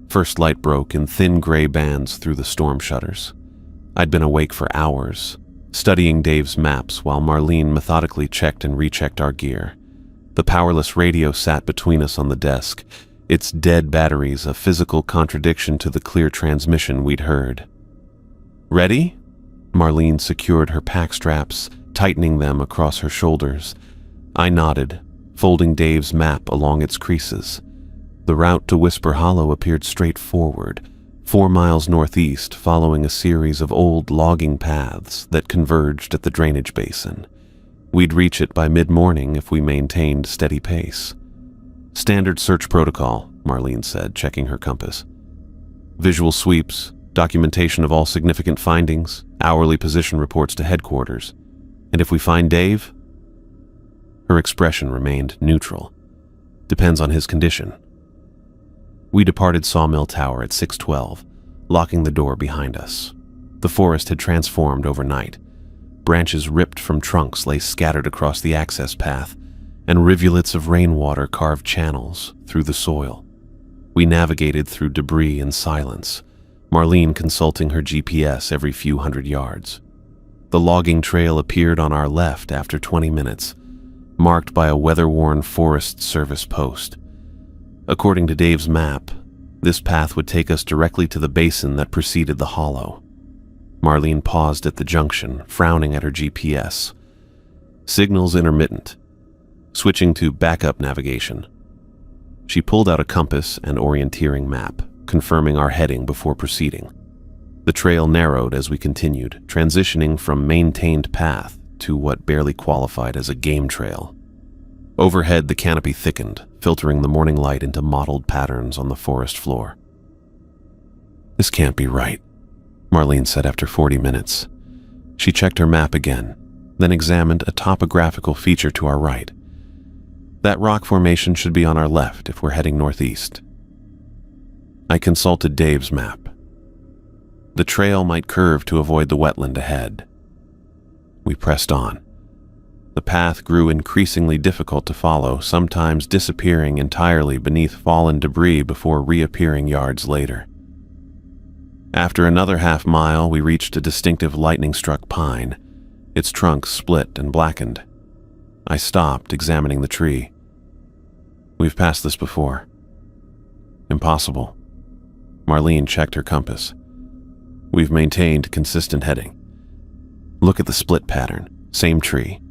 Speaker 1: First light broke in thin gray bands through the storm shutters. I'd been awake for hours, studying Dave's maps while Marlene methodically checked and rechecked our gear. The powerless radio sat between us on the desk, its dead batteries a physical contradiction to the clear transmission we'd heard. Ready? Marlene secured her pack straps, tightening them across her shoulders. I nodded, folding Dave's map along its creases. The route to Whisper Hollow appeared straightforward, 4 miles northeast, following a series of old logging paths that converged at the drainage basin. We'd reach it by mid-morning if we maintained steady pace. Standard search protocol, Marlene said, checking her compass. Visual sweeps, documentation of all significant findings, hourly position reports to headquarters. And if we find Dave? Her expression remained neutral. Depends on his condition. We departed Sawmill Tower at 6:12, locking the door behind us. The forest had transformed overnight. Branches ripped from trunks lay scattered across the access path, and rivulets of rainwater carved channels through the soil. We navigated through debris in silence, Marlene consulting her GPS every few hundred yards. The logging trail appeared on our left after 20 minutes, marked by a weather-worn Forest Service post. According to Dave's map, this path would take us directly to the basin that preceded the hollow. Marlene paused at the junction, frowning at her GPS. Signals intermittent. Switching to backup navigation. She pulled out a compass and orienteering map, confirming our heading before proceeding. The trail narrowed as we continued, transitioning from maintained path to what barely qualified as a game trail. Overhead, the canopy thickened, filtering the morning light into mottled patterns on the forest floor. This can't be right, Marlene said after 40 minutes. She checked her map again, then examined a topographical feature to our right. That rock formation should be on our left if we're heading northeast. I consulted Dave's map. The trail might curve to avoid the wetland ahead. We pressed on. The path grew increasingly difficult to follow, sometimes disappearing entirely beneath fallen debris before reappearing yards later. After another half-mile, we reached a distinctive lightning-struck pine, its trunk split and blackened. I stopped, examining the tree. We've passed this before. Impossible. Marlene checked her compass. We've maintained consistent heading. Look at the split pattern, same tree.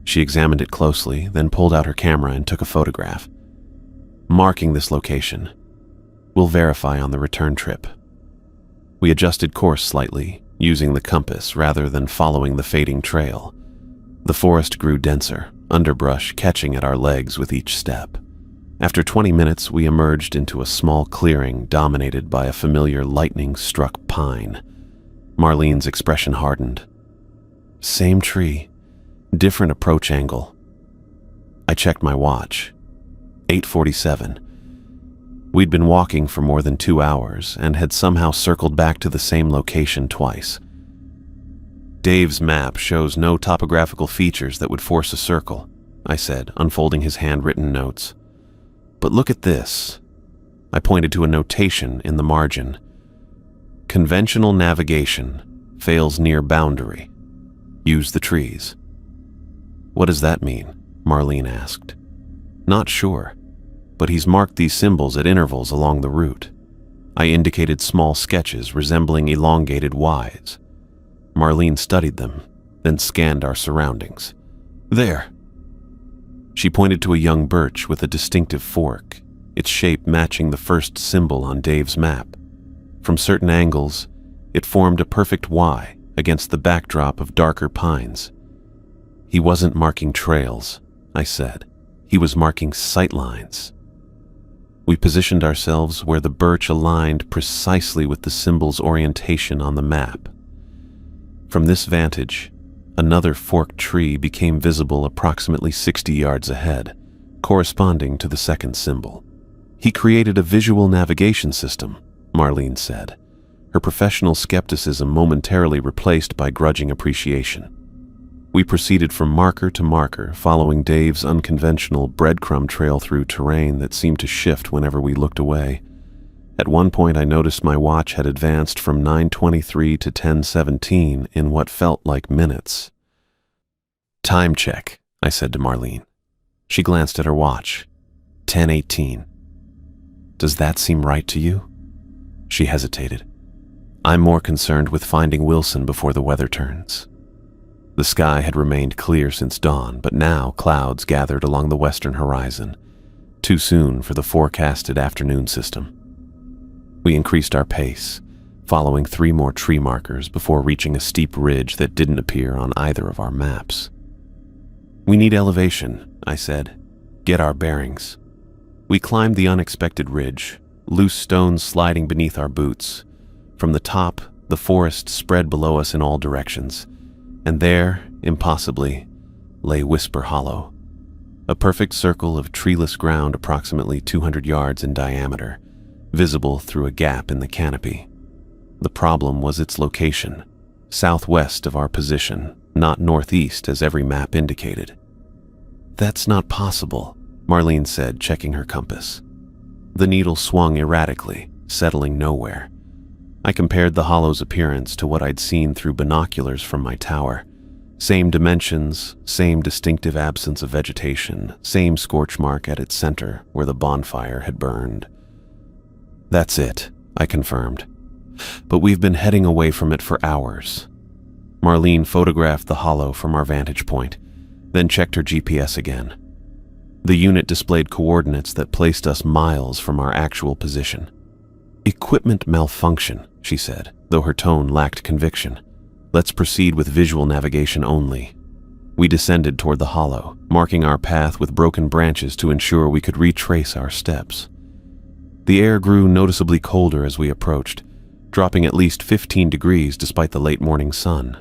Speaker 1: She examined it closely, then pulled out her camera and took a photograph. Marking this location. We'll verify on the return trip. We adjusted course slightly, using the compass rather than following the fading trail. The forest grew denser, underbrush catching at our legs with each step. After 20 minutes, we emerged into a small clearing dominated by a familiar lightning-struck pine. Marlene's expression hardened. Same tree, different approach angle. I checked my watch. 8:47. We'd been walking for more than 2 hours and had somehow circled back to the same location twice. Dave's map shows no topographical features that would force a circle, I said, unfolding his handwritten notes. But look at this. I pointed to a notation in the margin. Conventional navigation fails near boundary. Use the trees. What does that mean? Marlene asked. Not sure, but he's marked these symbols at intervals along the route. I indicated small sketches resembling elongated Ys. Marlene studied them, then scanned our surroundings. There. She pointed to a young birch with a distinctive fork, its shape matching the first symbol on Dave's map. From certain angles, it formed a perfect Y against the backdrop of darker pines. He wasn't marking trails, I said. He was marking sightlines. We positioned ourselves where the birch aligned precisely with the symbol's orientation on the map. From this vantage, another forked tree became visible approximately 60 yards ahead, corresponding to the second symbol. He created a visual navigation system, Marlene said, her professional skepticism momentarily replaced by grudging appreciation. We proceeded from marker to marker, following Dave's unconventional breadcrumb trail through terrain that seemed to shift whenever we looked away. At one point, I noticed my watch had advanced from 9:23 to 10:17 in what felt like minutes. "Time check," I said to Marlene. She glanced at her watch. 10:18. "Does that seem right to you?" She hesitated. "I'm more concerned with finding Wilson before the weather turns." The sky had remained clear since dawn, but now clouds gathered along the western horizon, too soon for the forecasted afternoon system. We increased our pace, following 3 more tree markers before reaching a steep ridge that didn't appear on either of our maps. "We need elevation," I said. "Get our bearings." We climbed the unexpected ridge, loose stones sliding beneath our boots. From the top, the forest spread below us in all directions, and there, impossibly, lay Whisper Hollow, a perfect circle of treeless ground approximately 200 yards in diameter, visible through a gap in the canopy. The problem was its location, southwest of our position, not northeast as every map indicated. "That's not possible," Marlene said, checking her compass. The needle swung erratically, settling nowhere. I compared the hollow's appearance to what I'd seen through binoculars from my tower. Same dimensions, same distinctive absence of vegetation, same scorch mark at its center where the bonfire had burned. "That's it," I confirmed. "But we've been heading away from it for hours." Marlene photographed the hollow from our vantage point, then checked her GPS again. The unit displayed coordinates that placed us miles from our actual position. "Equipment malfunction," she said, though her tone lacked conviction. "Let's proceed with visual navigation only." We descended toward the hollow, marking our path with broken branches to ensure we could retrace our steps. The air grew noticeably colder as we approached, dropping at least 15 degrees despite the late morning sun.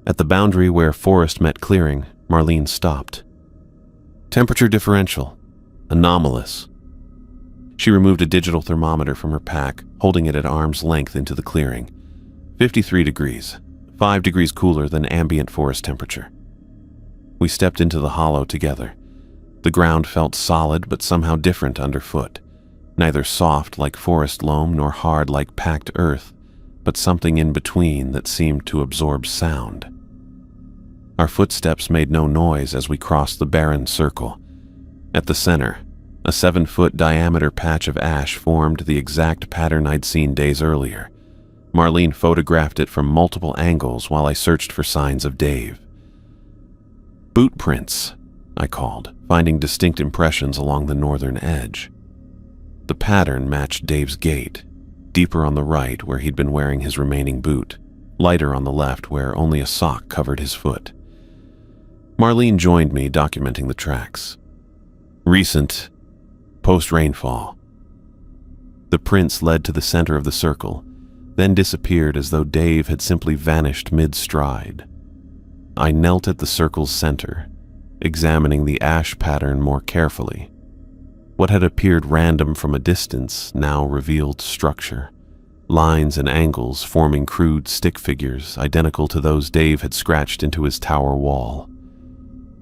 Speaker 1: At the boundary where forest met clearing, Marlene stopped. "Temperature differential. Anomalous." She removed a digital thermometer from her pack, holding it at arm's length into the clearing. 53 degrees, 5 degrees cooler than ambient forest temperature. We stepped into the hollow together. The ground felt solid but somehow different underfoot. Neither soft like forest loam nor hard like packed earth, but something in between that seemed to absorb sound. Our footsteps made no noise as we crossed the barren circle. At the center, a 7-foot diameter patch of ash formed the exact pattern I'd seen days earlier. Marlene photographed it from multiple angles while I searched for signs of Dave. "Boot prints," I called, finding distinct impressions along the northern edge. The pattern matched Dave's gait, deeper on the right where he'd been wearing his remaining boot, lighter on the left where only a sock covered his foot. Marlene joined me, documenting the tracks. "Recent, post-rainfall." The prints led to the center of the circle, then disappeared as though Dave had simply vanished mid-stride. I knelt at the circle's center, examining the ash pattern more carefully. What had appeared random from a distance now revealed structure, lines and angles forming crude stick figures identical to those Dave had scratched into his tower wall.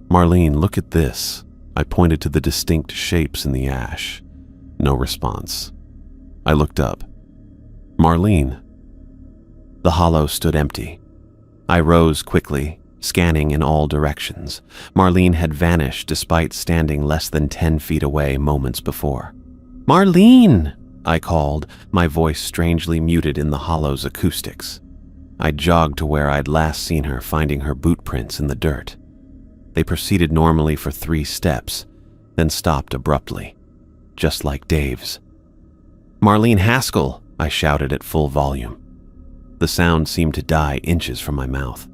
Speaker 1: "Marlene, look at this." I pointed to the distinct shapes in the ash. No response. I looked up. "Marlene." The hollow stood empty. I rose quickly, scanning in all directions. Marlene had vanished despite standing less than 10 feet away moments before. "Marlene!" I called, my voice strangely muted in the hollow's acoustics. I jogged to where I'd last seen her, finding her boot prints in the dirt. They proceeded normally for 3 steps, then stopped abruptly, just like Dave's. "Marlene Haskell!" I shouted at full volume. The sound seemed to die inches from my mouth.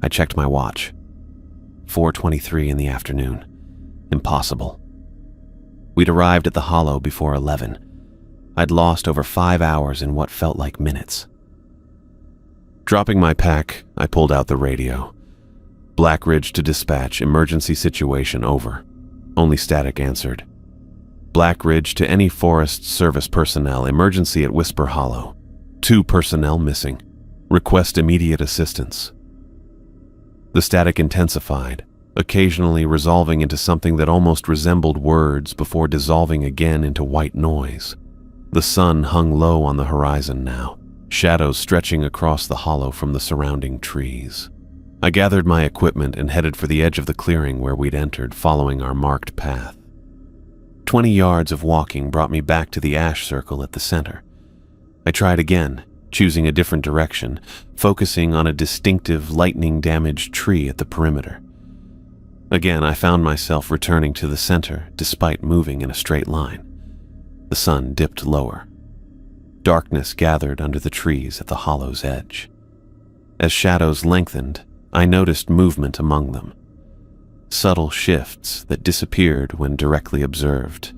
Speaker 1: I checked my watch. 4:23 in the afternoon. Impossible. We'd arrived at the hollow before 11. I'd lost over 5 hours in what felt like minutes. Dropping my pack, I pulled out the radio. "Black Ridge to dispatch, emergency situation over." Only static answered. "Black Ridge to any Forest Service personnel, emergency at Whisper Hollow." 2 personnel missing. Request immediate assistance. The static intensified, occasionally resolving into something that almost resembled words before dissolving again into white noise. The sun hung low on the horizon now, shadows stretching across the hollow from the surrounding trees. I gathered my equipment and headed for the edge of the clearing where we'd entered, following our marked path. 20 yards of walking brought me back to the ash circle at the center. I tried again, choosing a different direction, focusing on a distinctive lightning-damaged tree at the perimeter. Again, I found myself returning to the center despite moving in a straight line. The sun dipped lower. Darkness gathered under the trees at the hollow's edge. As shadows lengthened, I noticed movement among them. Subtle shifts that disappeared when directly observed.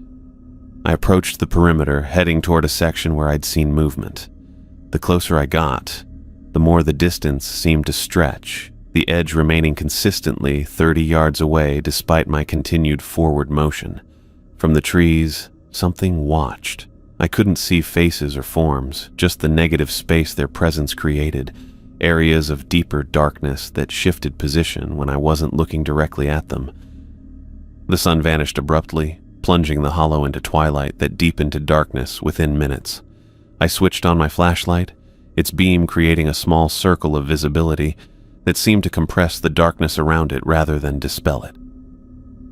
Speaker 1: I approached the perimeter, heading toward a section where I'd seen movement. The closer I got, the more the distance seemed to stretch, the edge remaining consistently 30 yards away despite my continued forward motion. From the trees, something watched. I couldn't see faces or forms, just the negative space their presence created, areas of deeper darkness that shifted position when I wasn't looking directly at them. The sun vanished abruptly, plunging the hollow into twilight that deepened to darkness within minutes. I switched on my flashlight, its beam creating a small circle of visibility that seemed to compress the darkness around it rather than dispel it.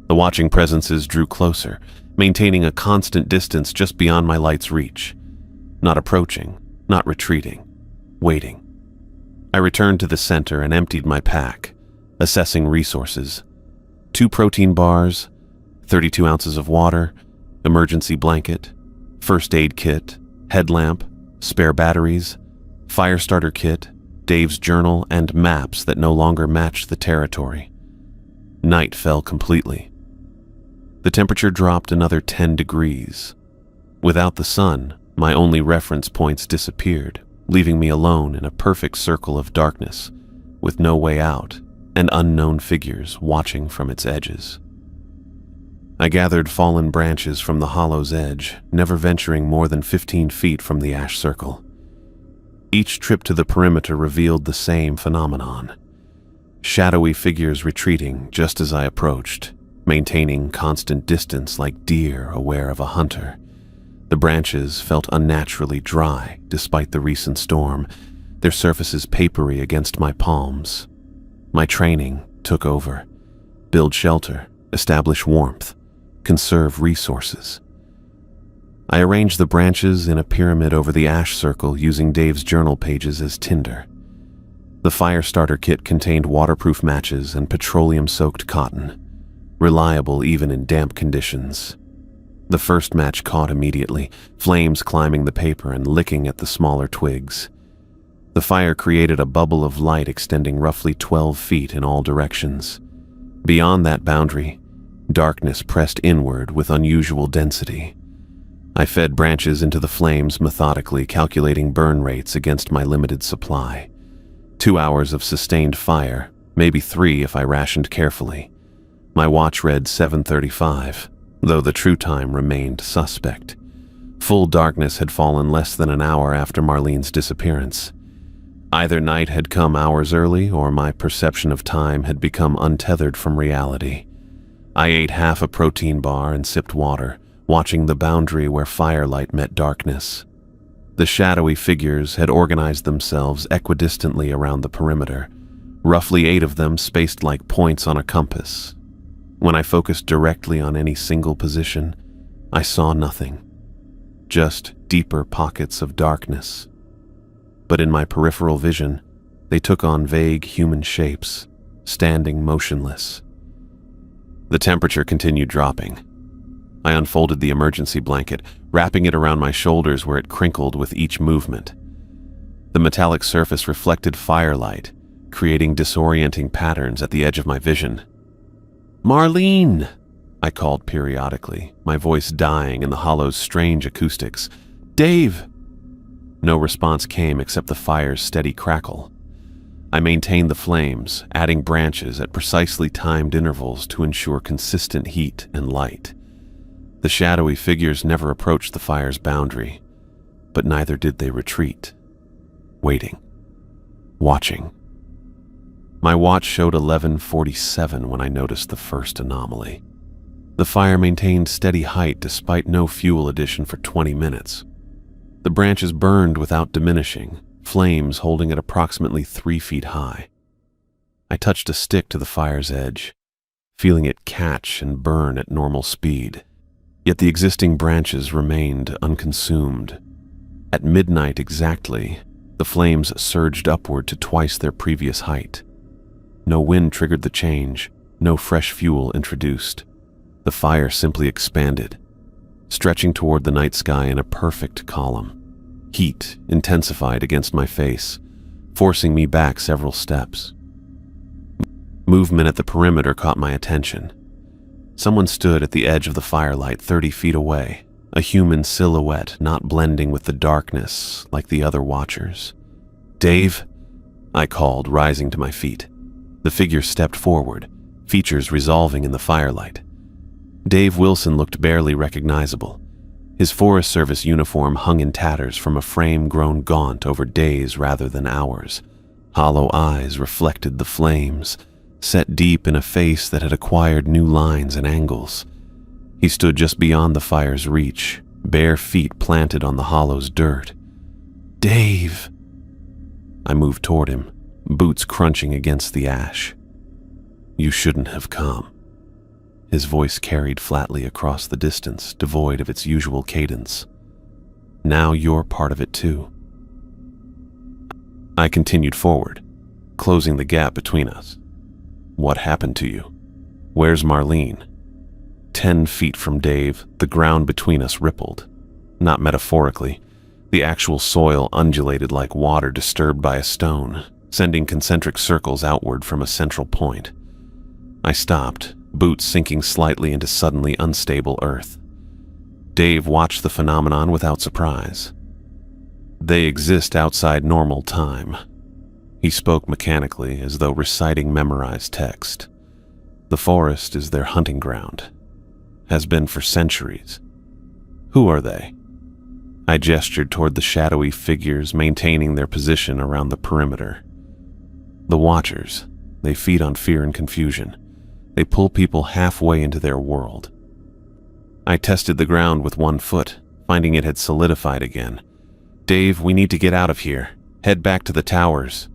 Speaker 1: The watching presences drew closer, maintaining a constant distance just beyond my light's reach. Not approaching, not retreating, waiting. I returned to the center and emptied my pack, assessing resources. 2 protein bars, 32 ounces of water, emergency blanket, first aid kit, headlamp, spare batteries, fire starter kit, Dave's journal, and maps that no longer matched the territory. Night fell completely. The temperature dropped another 10 degrees. Without the sun, my only reference points disappeared, leaving me alone in a perfect circle of darkness, with no way out and unknown figures watching from its edges. I gathered fallen branches from the hollow's edge, never venturing more than 15 feet from the ash circle. Each trip to the perimeter revealed the same phenomenon. Shadowy figures retreating just as I approached, maintaining constant distance like deer aware of a hunter. The branches felt unnaturally dry despite the recent storm, their surfaces papery against my palms. My training took over. Build shelter, establish warmth, conserve resources. I arranged the branches in a pyramid over the ash circle using Dave's journal pages as tinder. The fire starter kit contained waterproof matches and petroleum-soaked cotton, reliable even in damp conditions. The first match caught immediately, flames climbing the paper and licking at the smaller twigs. The fire created a bubble of light extending roughly 12 feet in all directions. Beyond that boundary, darkness pressed inward with unusual density. I fed branches into the flames methodically, calculating burn rates against my limited supply. 2 hours of sustained fire, maybe 3 if I rationed carefully. My watch read 7:35, though the true time remained suspect. Full darkness had fallen less than an hour after Marlene's disappearance. Either night had come hours early, or my perception of time had become untethered from reality. I ate half a protein bar and sipped water, watching the boundary where firelight met darkness. The shadowy figures had organized themselves equidistantly around the perimeter, roughly 8 of them spaced like points on a compass. When I focused directly on any single position, I saw nothing, just deeper pockets of darkness. But in my peripheral vision, they took on vague human shapes, standing motionless. The temperature continued dropping. I unfolded the emergency blanket, wrapping it around my shoulders where it crinkled with each movement. The metallic surface reflected firelight, creating disorienting patterns at the edge of my vision. "Marlene!" I called periodically, my voice dying in the hollow's strange acoustics. "Dave!" No response came except the fire's steady crackle. I maintained the flames, adding branches at precisely timed intervals to ensure consistent heat and light. The shadowy figures never approached the fire's boundary, but neither did they retreat. waiting, watching. My watch showed 11:47 when I noticed the first anomaly. The fire maintained steady height despite no fuel addition for 20 minutes. The branches burned without diminishing, flames holding at approximately 3 feet high. I touched a stick to the fire's edge, feeling it catch and burn at normal speed, yet the existing branches remained unconsumed. At midnight exactly, the flames surged upward to twice their previous height. No wind triggered the change, no fresh fuel introduced. The fire simply expanded, stretching toward the night sky in a perfect column. Heat intensified against my face, forcing me back several steps. Movement at the perimeter caught my attention. Someone stood at the edge of the firelight 30 feet away, a human silhouette not blending with the darkness like the other watchers. "Dave," I called, rising to my feet. The figure stepped forward, features resolving in the firelight. Dave Wilson looked barely recognizable. His Forest Service uniform hung in tatters from a frame grown gaunt over days rather than hours. Hollow eyes reflected the flames, set deep in a face that had acquired new lines and angles. He stood just beyond the fire's reach, bare feet planted on the hollow's dirt. "Dave!" I moved toward him, boots crunching against the ash. "You shouldn't have come." His voice carried flatly across the distance, devoid of its usual cadence. "Now you're part of it too." I continued forward, closing the gap between us. "What happened to you? Where's Marlene?" 10 feet from Dave, the ground between us rippled. Not metaphorically. The actual soil undulated like water disturbed by a stone, sending concentric circles outward from a central point. I stopped, boots sinking slightly into suddenly unstable earth. Dave watched the phenomenon without surprise. "They exist outside normal time." He spoke mechanically, as though reciting memorized text. "The forest is their hunting ground. Has been for centuries." "Who are they?" I gestured toward the shadowy figures maintaining their position around the perimeter. "The Watchers. They feed on fear and confusion. They pull people halfway into their world." I tested the ground with one foot, finding it had solidified again. "Dave, we need to get out of here. Head back to the towers."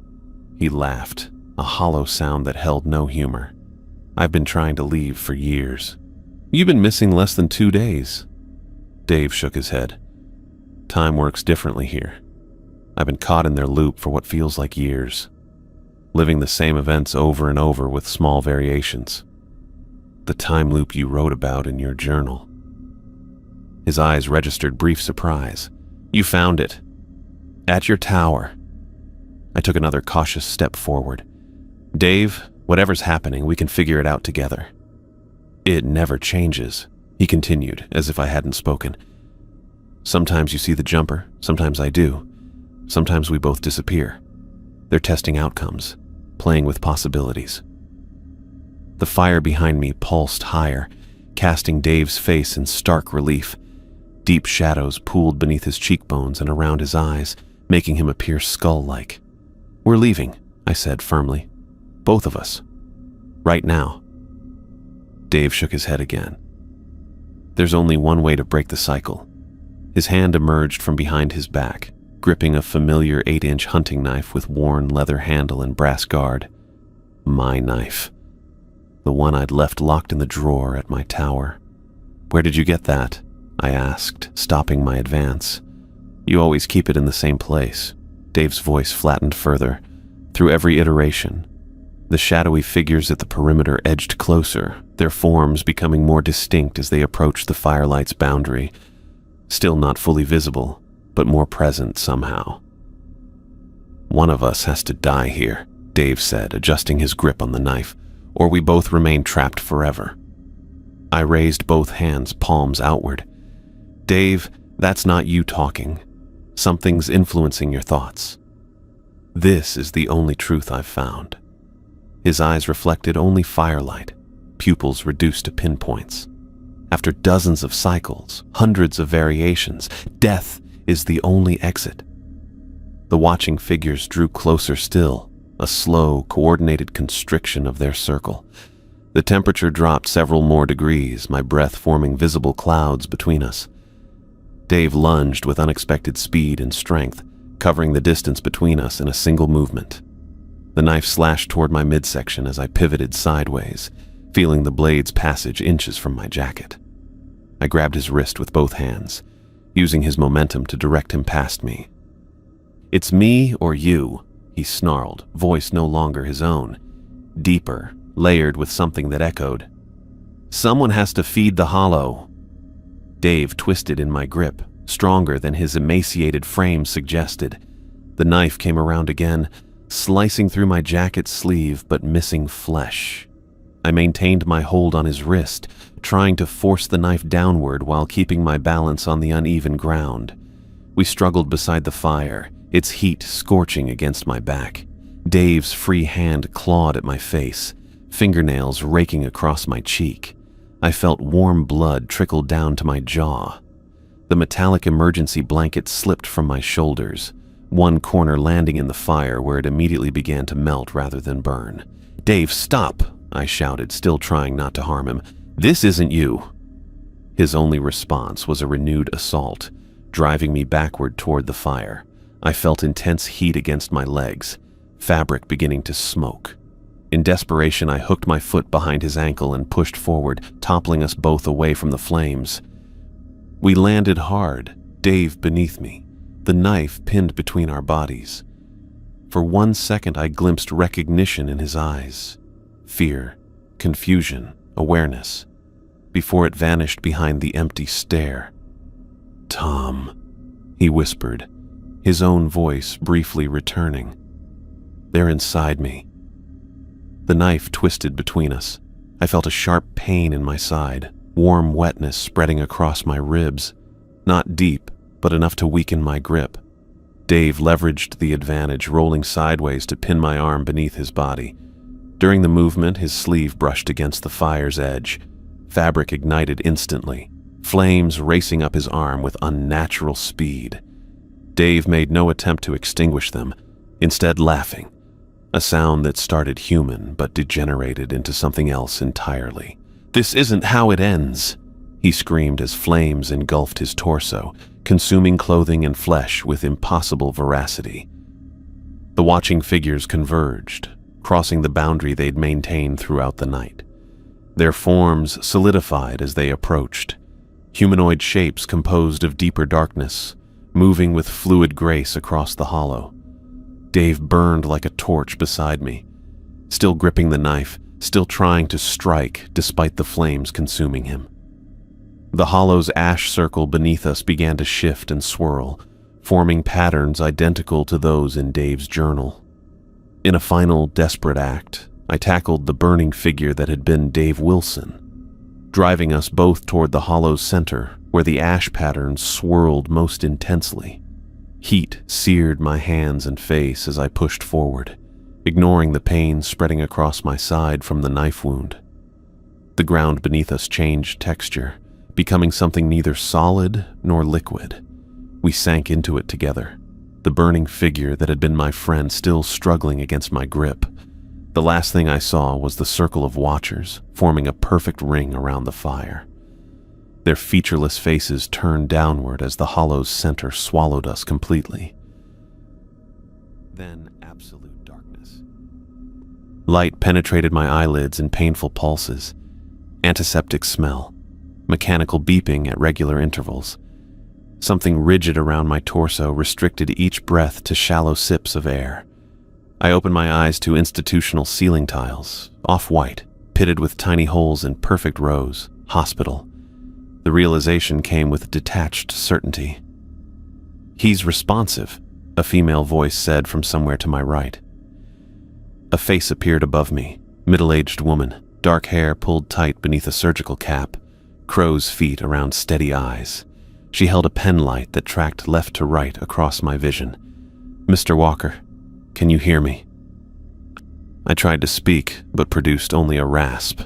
Speaker 1: He laughed, a hollow sound that held no humor. "I've been trying to leave for years." "You've been missing less than 2 days." Dave shook his head. "Time works differently here. I've been caught in their loop for what feels like years, living the same events over and over with small variations. The time loop you wrote about in your journal." His eyes registered brief surprise. "You found it. At your tower." I took another cautious step forward. "Dave, whatever's happening, we can figure it out together." "It never changes," he continued, as if I hadn't spoken. "Sometimes you see the jumper, sometimes I do. Sometimes we both disappear. They're testing outcomes, playing with possibilities." The fire behind me pulsed higher, casting Dave's face in stark relief. Deep shadows pooled beneath his cheekbones and around his eyes, making him appear skull-like. "We're leaving," I said firmly. "Both of us. Right now." Dave shook his head again. "There's only one way to break the cycle." His hand emerged from behind his back, gripping a familiar 8-inch hunting knife with worn leather handle and brass guard. My knife. The one I'd left locked in the drawer at my tower. "Where did you get that?" I asked, stopping my advance. "You always keep it in the same place." Dave's voice flattened further. Through every iteration, the shadowy figures at the perimeter edged closer, their forms becoming more distinct as they approached the firelight's boundary. Still not fully visible, but more present somehow. "One of us has to die here," Dave said, adjusting his grip on the knife, "or we both remain trapped forever." I raised both hands, palms outward. "Dave, that's not you talking. Something's influencing your thoughts. This is the only truth I've found." His eyes reflected only firelight, pupils reduced to pinpoints. After dozens of cycles, hundreds of variations, death is the only exit. The watching figures drew closer still, a slow, coordinated constriction of their circle. The temperature dropped several more degrees, my breath forming visible clouds between us. Dave lunged with unexpected speed and strength, covering the distance between us in a single movement. The knife slashed toward my midsection as I pivoted sideways, feeling the blade's passage inches from my jacket. I grabbed his wrist with both hands, using his momentum to direct him past me. "It's me or you," he snarled, voice no longer his own, deeper, layered with something that echoed. "Someone has to feed the hollow." Dave twisted in my grip, stronger than his emaciated frame suggested. The knife came around again, slicing through my jacket sleeve but missing flesh. I maintained my hold on his wrist, trying to force the knife downward while keeping my balance on the uneven ground. We struggled beside the fire, its heat scorching against my back. Dave's free hand clawed at my face, fingernails raking across my cheek. I felt warm blood trickle down to my jaw. The metallic emergency blanket slipped from my shoulders, one corner landing in the fire where it immediately began to melt rather than burn. "Dave, stop!" I shouted, still trying not to harm him. "This isn't you." His only response was a renewed assault, driving me backward toward the fire. I felt intense heat against my legs, fabric beginning to smoke. In desperation, I hooked my foot behind his ankle and pushed forward, toppling us both away from the flames. We landed hard, Dave beneath me, the knife pinned between our bodies. For 1 second, I glimpsed recognition in his eyes. Fear, confusion, awareness, before it vanished behind the empty stare. "Tom," he whispered, his own voice briefly returning. "They're inside me." The knife twisted between us. I felt a sharp pain in my side, warm wetness spreading across my ribs. Not deep, but enough to weaken my grip. Dave leveraged the advantage, rolling sideways to pin my arm beneath his body. During the movement, his sleeve brushed against the fire's edge. Fabric ignited instantly, flames racing up his arm with unnatural speed. Dave made no attempt to extinguish them, instead laughing, a sound that started human but degenerated into something else entirely. "This isn't how it ends," he screamed as flames engulfed his torso, consuming clothing and flesh with impossible veracity. The watching figures converged, crossing the boundary they'd maintained throughout the night. Their forms solidified as they approached, humanoid shapes composed of deeper darkness, moving with fluid grace across the hollow. Dave burned like a torch beside me, still gripping the knife, still trying to strike despite the flames consuming him. The hollow's ash circle beneath us began to shift and swirl, forming patterns identical to those in Dave's journal. In a final, desperate act, I tackled the burning figure that had been Dave Wilson, driving us both toward the hollow's center, where the ash patterns swirled most intensely. Heat seared my hands and face as I pushed forward, ignoring the pain spreading across my side from the knife wound. The ground beneath us changed texture, becoming something neither solid nor liquid. We sank into it together, the burning figure that had been my friend still struggling against my grip. The last thing I saw was the circle of watchers, forming a perfect ring around the fire. Their featureless faces turned downward as the hollow's center swallowed us completely. Then absolute darkness. Light penetrated my eyelids in painful pulses, antiseptic smell, mechanical beeping at regular intervals. Something rigid around my torso restricted each breath to shallow sips of air. I opened my eyes to institutional ceiling tiles, off-white, pitted with tiny holes in perfect rows, hospital. The realization came with detached certainty. "He's responsive," a female voice said from somewhere to my right. A face appeared above me, middle-aged woman, dark hair pulled tight beneath a surgical cap, crow's feet around steady eyes. She held a pen light that tracked left to right across my vision. "Mr. Walker, can you hear me?" I tried to speak, but produced only a rasp.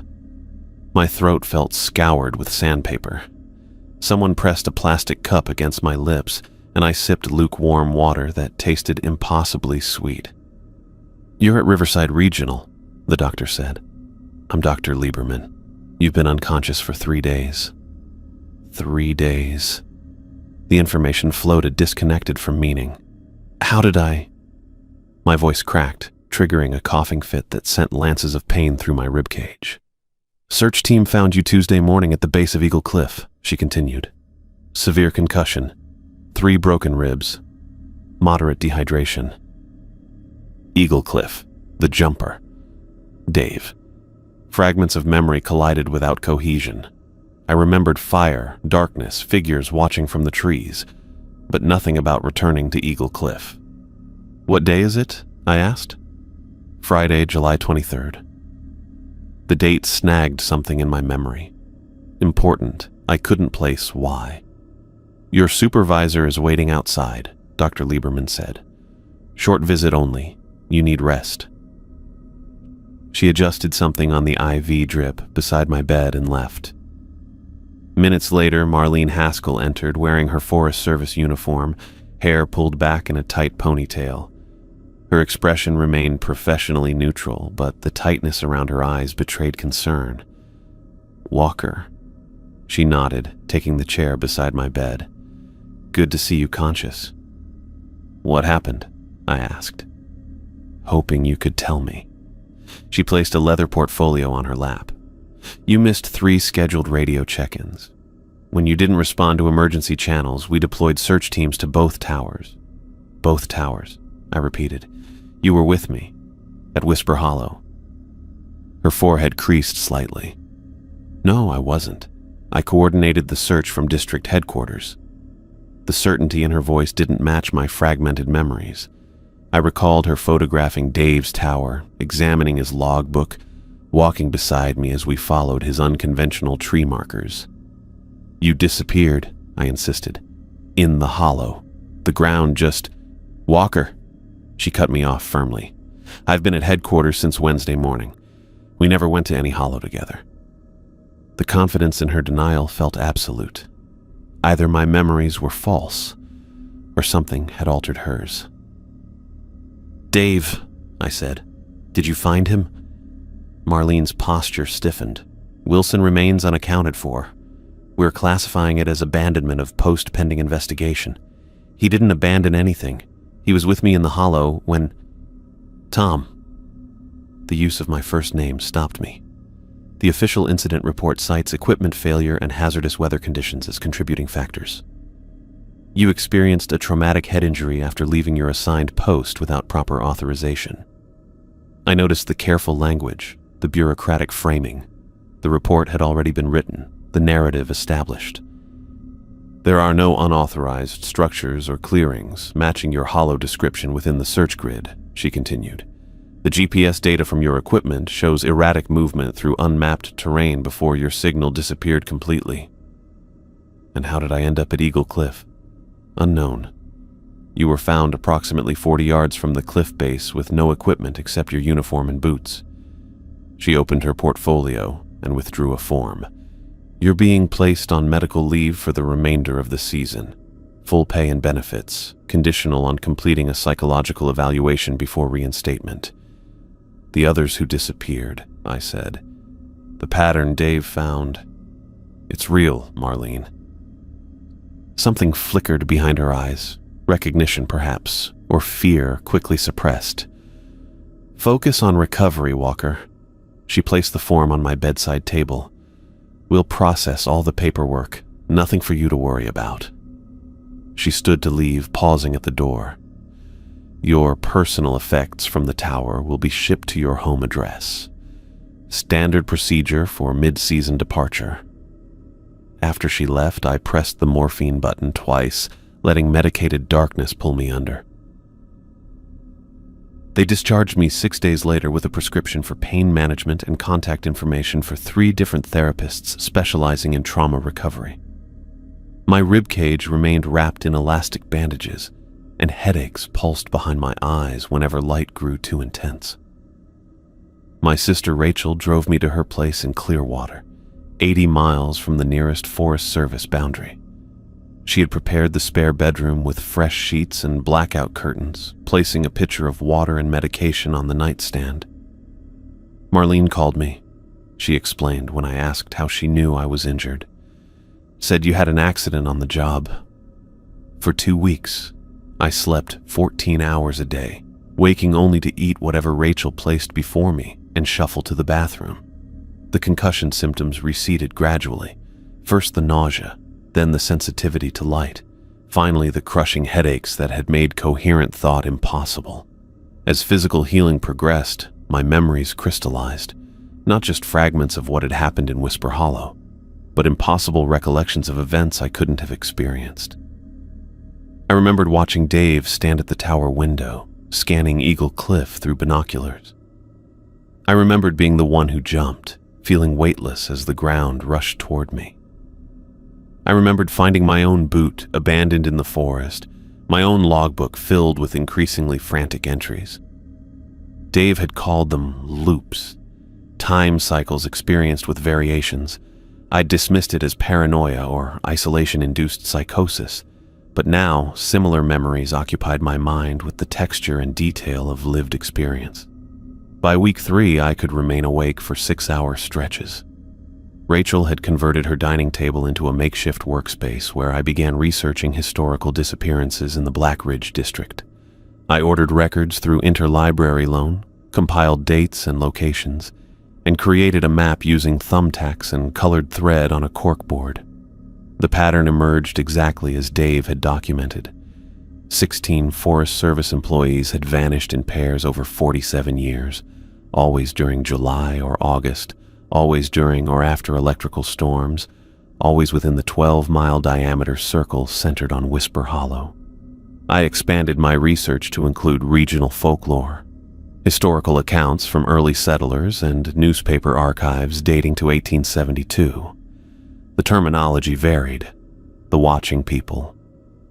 Speaker 1: My throat felt scoured with sandpaper. Someone pressed a plastic cup against my lips, and I sipped lukewarm water that tasted impossibly sweet. "You're at Riverside Regional," the doctor said. "I'm Dr. Lieberman. You've been unconscious for 3 days." 3 days. The information floated, disconnected from meaning. How did I? My voice cracked, triggering a coughing fit that sent lances of pain through my ribcage. "Search team found you Tuesday morning at the base of Eagle Cliff," she continued. "Severe concussion, 3 broken ribs, moderate dehydration." Eagle Cliff, the jumper. Dave. Fragments of memory collided without cohesion. I remembered fire, darkness, figures watching from the trees, but nothing about returning to Eagle Cliff. "What day is it?" I asked. "Friday, July 23rd. The date snagged something in my memory. Important. I couldn't place why. "Your supervisor is waiting outside," Dr. Lieberman said. "Short visit only. You need rest." She adjusted something on the IV drip beside my bed and left. Minutes later, Marlene Haskell entered wearing her Forest Service uniform, hair pulled back in a tight ponytail. Her expression remained professionally neutral, but the tightness around her eyes betrayed concern. "Walker." She nodded, taking the chair beside my bed. "Good to see you conscious." "What happened?" I asked, hoping you could tell me. She placed a leather portfolio on her lap. "You missed 3 scheduled radio check-ins. When you didn't respond to emergency channels, we deployed search teams to both towers." "Both towers," I repeated. "You were with me, at Whisper Hollow." Her forehead creased slightly. "No, I wasn't. I coordinated the search from district headquarters." The certainty in her voice didn't match my fragmented memories. I recalled her photographing Dave's tower, examining his logbook, walking beside me as we followed his unconventional tree markers. "You disappeared," I insisted. "In the hollow. The ground just—" "Walker," she cut me off firmly. "I've been at headquarters since Wednesday morning. We never went to any hollow together." The confidence in her denial felt absolute. Either my memories were false, or something had altered hers. "Dave," I said. "Did you find him?" Marlene's posture stiffened. "Wilson remains unaccounted for. We're classifying it as abandonment of post pending investigation. He didn't abandon anything. He was with me in the hollow when— Tom." The use of my first name stopped me. The official incident report cites equipment failure and hazardous weather conditions as contributing factors. "You experienced a traumatic head injury after leaving your assigned post without proper authorization." I noticed the careful language, the bureaucratic framing. The report had already been written, the narrative established. "There are no unauthorized structures or clearings matching your hollow description within the search grid," she continued. "The GPS data from your equipment shows erratic movement through unmapped terrain before your signal disappeared completely." "And how did I end up at Eagle Cliff?" "Unknown. You were found approximately 40 yards from the cliff base with no equipment except your uniform and boots." She opened her portfolio and withdrew a form. "You're being placed on medical leave for the remainder of the season. Full pay and benefits, conditional on completing a psychological evaluation before reinstatement." "The others who disappeared," I said. "The pattern Dave found. It's real, Marlene." Something flickered behind her eyes, recognition perhaps, or fear quickly suppressed. "Focus on recovery, Walker." She placed the form on my bedside table. "We'll process all the paperwork, nothing for you to worry about." She stood to leave, pausing at the door. "Your personal effects from the tower will be shipped to your home address. Standard procedure for mid-season departure." After she left, I pressed the morphine button twice, letting medicated darkness pull me under. They discharged me 6 days later with a prescription for pain management and contact information for 3 different therapists specializing in trauma recovery. My ribcage remained wrapped in elastic bandages, and headaches pulsed behind my eyes whenever light grew too intense. My sister Rachel drove me to her place in Clearwater, 80 miles from the nearest Forest Service boundary. She had prepared the spare bedroom with fresh sheets and blackout curtains, placing a pitcher of water and medication on the nightstand. "Marlene called me," she explained when I asked how she knew I was injured. "Said you had an accident on the job. For 2 weeks, I slept 14 hours a day, waking only to eat whatever Rachel placed before me and shuffle to the bathroom. The concussion symptoms receded gradually. First the nausea, then the sensitivity to light, finally the crushing headaches that had made coherent thought impossible. As physical healing progressed, my memories crystallized, not just fragments of what had happened in Whisper Hollow, but impossible recollections of events I couldn't have experienced. I remembered watching Dave stand at the tower window, scanning Eagle Cliff through binoculars. I remembered being the one who jumped, feeling weightless as the ground rushed toward me. I remembered finding my own boot abandoned in the forest, my own logbook filled with increasingly frantic entries. Dave had called them loops, time cycles experienced with variations. I'd dismissed it as paranoia or isolation-induced psychosis, but now similar memories occupied my mind with the texture and detail of lived experience. By week 3, I could remain awake for 6-hour stretches. Rachel had converted her dining table into a makeshift workspace where I began researching historical disappearances in the Black Ridge district. I ordered records through interlibrary loan, compiled dates and locations, and created a map using thumbtacks and colored thread on a corkboard. The pattern emerged exactly as Dave had documented. 16 Forest Service employees had vanished in pairs over 47 years, always during July or August, always during or after electrical storms, always within the 12-mile diameter circle centered on Whisper Hollow. I expanded my research to include regional folklore, historical accounts from early settlers, and newspaper archives dating to 1872. The terminology varied: the watching people,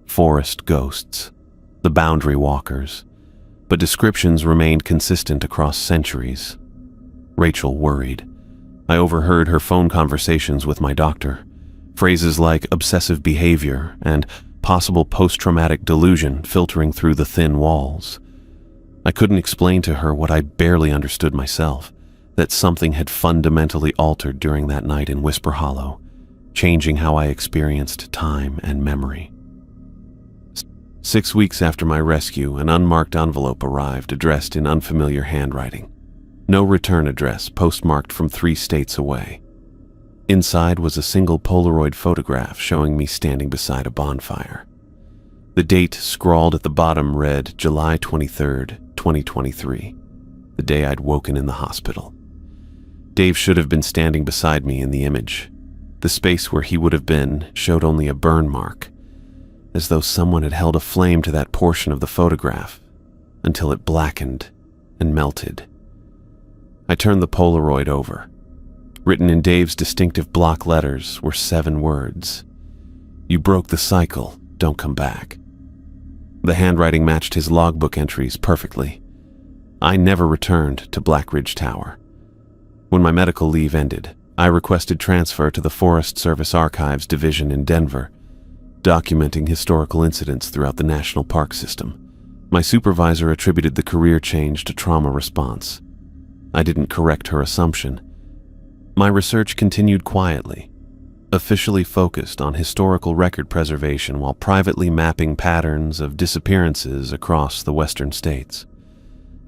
Speaker 1: forest ghosts, the boundary walkers, but descriptions remained consistent across centuries. Rachel worried. I overheard her phone conversations with my doctor. Phrases like obsessive behavior and possible post-traumatic delusion filtering through the thin walls. I couldn't explain to her what I barely understood myself, that something had fundamentally altered during that night in Whisper Hollow, changing how I experienced time and memory. 6 weeks after my rescue, an unmarked envelope arrived addressed in unfamiliar handwriting. No return address, postmarked from 3 states away. Inside was a single Polaroid photograph showing me standing beside a bonfire. The date scrawled at the bottom read July 23rd, 2023, the day I'd woken in the hospital. Dave should have been standing beside me in the image. The space where he would have been showed only a burn mark, as though someone had held a flame to that portion of the photograph until it blackened and melted. I turned the Polaroid over. Written in Dave's distinctive block letters were 7 words. "You broke the cycle, don't come back." The handwriting matched his logbook entries perfectly. I never returned to Black Ridge Tower. When my medical leave ended, I requested transfer to the Forest Service Archives Division in Denver, documenting historical incidents throughout the national park system. My supervisor attributed the career change to trauma response. I didn't correct her assumption. My research continued quietly, officially focused on historical record preservation while privately mapping patterns of disappearances across the western states.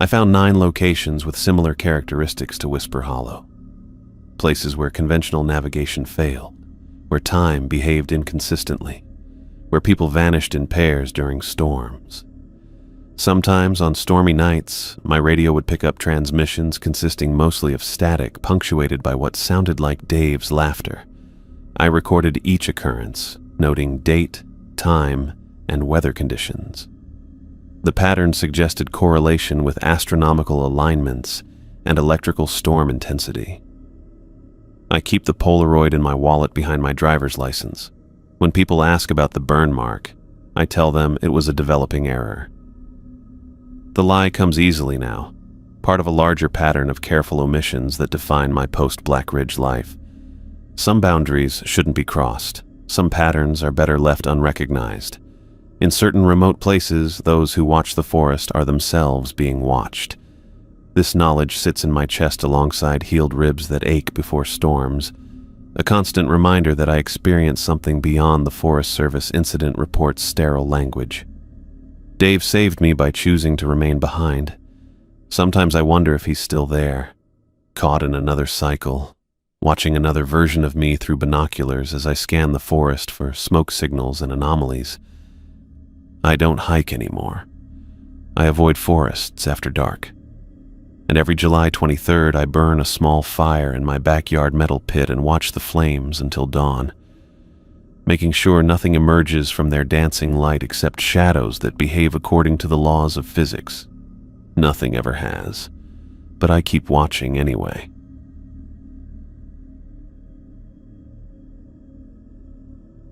Speaker 1: I found 9 locations with similar characteristics to Whisper Hollow. Places where conventional navigation failed, where time behaved inconsistently, where people vanished in pairs during storms. Sometimes on stormy nights, my radio would pick up transmissions consisting mostly of static punctuated by what sounded like Dave's laughter. I recorded each occurrence, noting date, time, and weather conditions. The pattern suggested correlation with astronomical alignments and electrical storm intensity. I keep the Polaroid in my wallet behind my driver's license. When people ask about the burn mark, I tell them it was a developing error. The lie comes easily now, part of a larger pattern of careful omissions that define my post-Black Ridge life. Some boundaries shouldn't be crossed, some patterns are better left unrecognized. In certain remote places, those who watch the forest are themselves being watched. This knowledge sits in my chest alongside healed ribs that ache before storms, a constant reminder that I experience something beyond the Forest Service incident report's sterile language. Dave saved me by choosing to remain behind. Sometimes I wonder if he's still there, caught in another cycle, watching another version of me through binoculars as I scan the forest for smoke signals and anomalies. I don't hike anymore. I avoid forests after dark. And every July 23rd, I burn a small fire in my backyard metal pit and watch the flames until dawn, making sure nothing emerges from their dancing light except shadows that behave according to the laws of physics. Nothing ever has, but I keep watching anyway.